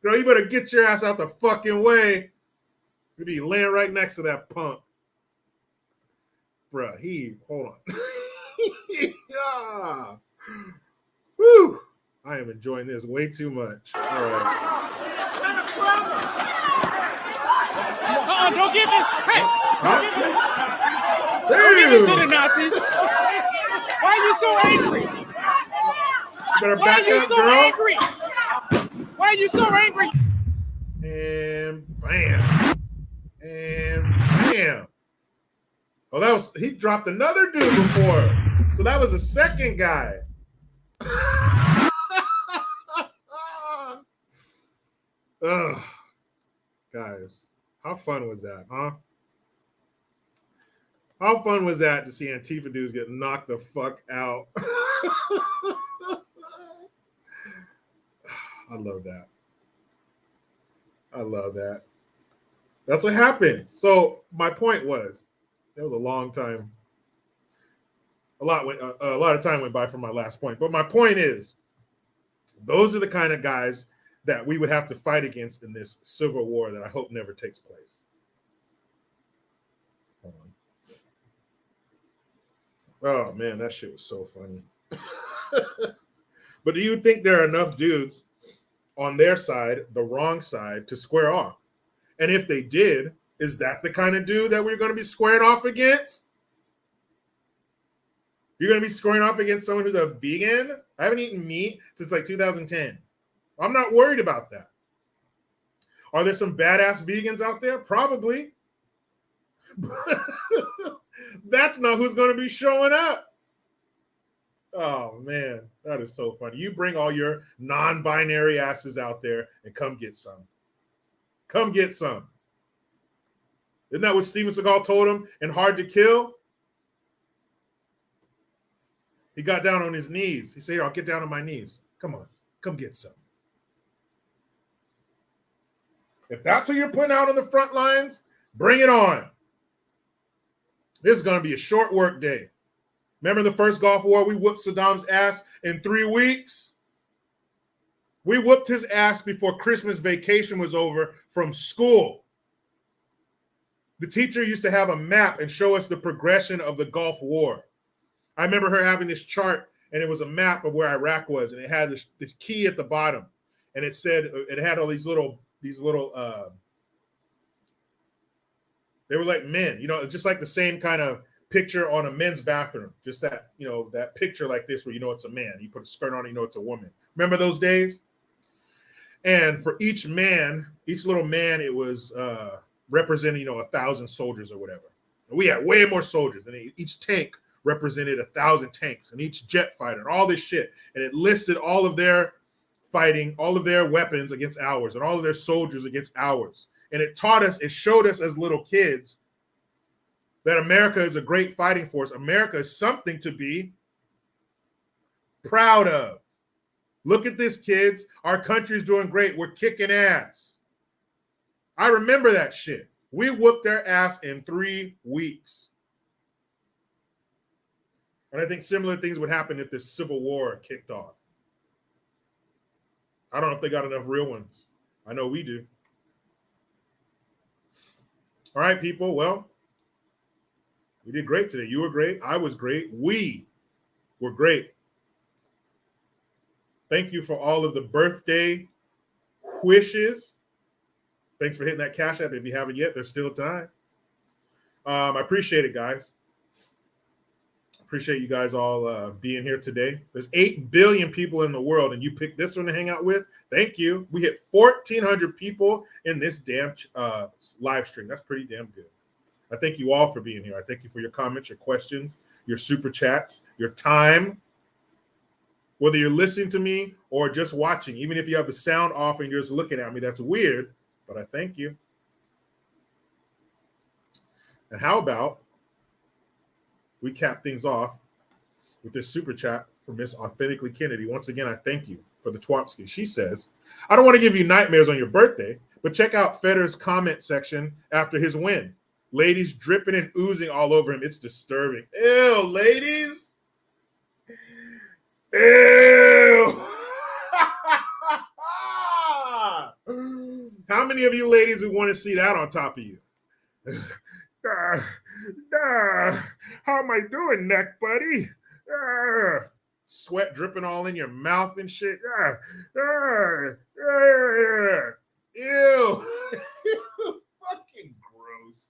Girl, you better get your ass out the fucking way. You be laying right next to that punk. Bruh, hold on. Yeah. Woo! I am enjoying this way too much. All right. Don't give it. Hey, Huh? don't give it to the Nazis. Why are you so angry? You better Why back are you up, so girl. angry? Why are you so angry? And bam. And bam. Oh, he dropped another dude before. So that was the second guy. Ugh. Guys, how fun was that, huh? How fun was that to see Antifa dudes get knocked the fuck out? I love that. I love that. That's what happened. So my point was, there was a long time. A lot of time went by from my last point. But my point is, those are the kind of guys that we would have to fight against in this civil war that I hope never takes place. Hold on. Oh man, that shit was so funny. But do you think there are enough dudes on their side, the wrong side, to square off? And if they did, is that the kind of dude that we're going to be squaring off against? You're going to be squaring off against someone who's a vegan? I haven't eaten meat since like 2010. I'm not worried about that. Are there some badass vegans out there? Probably. That's not who's going to be showing up. Oh, man, that is so funny. You bring all your non-binary asses out there and come get some. Come get some. Isn't that what Steven Seagal told him in Hard to Kill? He got down on his knees. He said, I'll get down on my knees. Come on, come get some. If that's who you're putting out on the front lines, bring it on. This is going to be a short work day. Remember the first Gulf War? We whooped Saddam's ass in 3 weeks. We whooped his ass before Christmas vacation was over from school. The teacher used to have a map and show us the progression of the Gulf War. I remember her having this chart, and it was a map of where Iraq was, and it had this key at the bottom, and it said it had all these little they were like men, just like the same kind of picture on a men's bathroom, just that, that picture like this where it's a man. You put a skirt on, it's a woman. Remember those days? And for each little man, it was representing, 1,000 soldiers or whatever. And we had way more soldiers, and each tank represented 1,000 tanks, and each jet fighter, and all this shit. And it listed all of their fighting, all of their weapons against ours, and all of their soldiers against ours. And it showed us as little kids that America is a great fighting force. America is something to be proud of. Look at this, kids. Our country's doing great. We're kicking ass. I remember that shit. We whooped their ass in 3 weeks. And I think similar things would happen if this civil war kicked off. I don't know if they got enough real ones. I know we do. All right, people. Well, we did great today. You were great. I was great. We were great. Thank you for all of the birthday wishes. Thanks for hitting that Cash App. If you haven't yet, there's still time. I appreciate it, guys. Appreciate you guys all being here today. There's 8 billion people in the world, and you picked this one to hang out with. Thank you. We hit 1,400 people in this damn live stream. That's pretty damn good. I thank you all for being here. I thank you for your comments, your questions, your super chats, your time. Whether you're listening to me or just watching, even if you have the sound off and you're just looking at me, that's weird, but I thank you. And how about we cap things off with this super chat from Miss Authentically Kennedy. Once again, I thank you for the Twapski. She says, I don't want to give you nightmares on your birthday, but check out Fetter's comment section after his win. Ladies dripping and oozing all over him. It's disturbing. Ew, ladies. Ew. How many of you ladies would want to see that on top of you? How am I doing, neck buddy? Sweat dripping all in your mouth and shit. Ew. Fucking gross.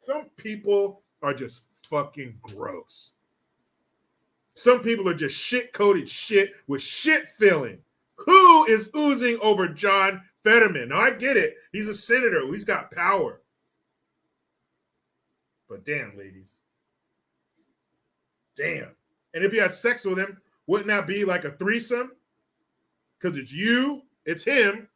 Some people are just fucking gross. Some people are just shit-coated shit with shit filling. Who is oozing over John Fetterman? Now, I get it. He's a senator. He's got power. But damn, ladies. Damn. And if you had sex with him, wouldn't that be like a threesome? Because it's you, it's him,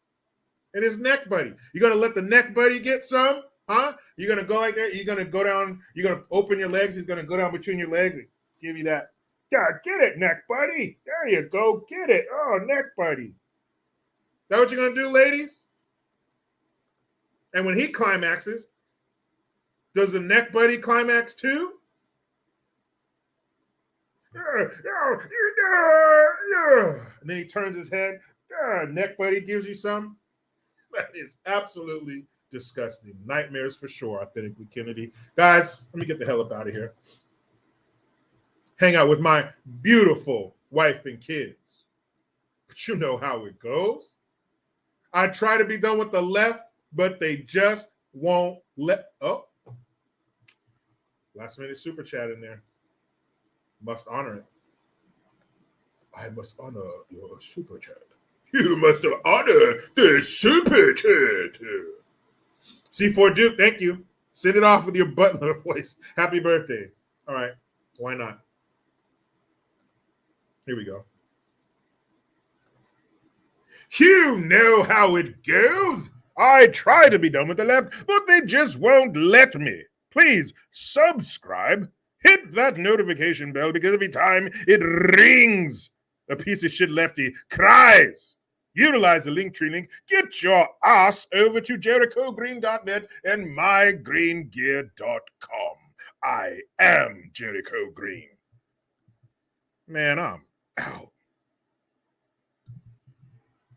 and his neck buddy. You're going to let the neck buddy get some? Huh? You're going to go like that? You're going to go down, you're going to open your legs. He's going to go down between your legs and give you that. Yeah, get it, neck buddy. There you go. Get it. Oh, neck buddy. That what you're going to do, ladies? And when he climaxes, does the neck buddy climax too? And then he turns his head. Neck buddy gives you some. That is absolutely disgusting. Nightmares for sure, Authentically Kennedy. Guys, let me get the hell up out of here. Hang out with my beautiful wife and kids. But you know how it goes. I try to be done with the left, but they just won't let. Oh, last minute super chat in there. Must honor it. I must honor your super chat. You must honor the super chat. C4 Duke, thank you. Send it off with your butler voice. Happy birthday. All right, why not? Here we go. You know how it goes. I try to be done with the left, but they just won't let me. Please subscribe. Hit that notification bell because every time it rings, a piece of shit lefty cries. Utilize the Linktree link. Get your ass over to JerichoGreen.net and mygreengear.com. I am Jericho Green. Man, I'm out.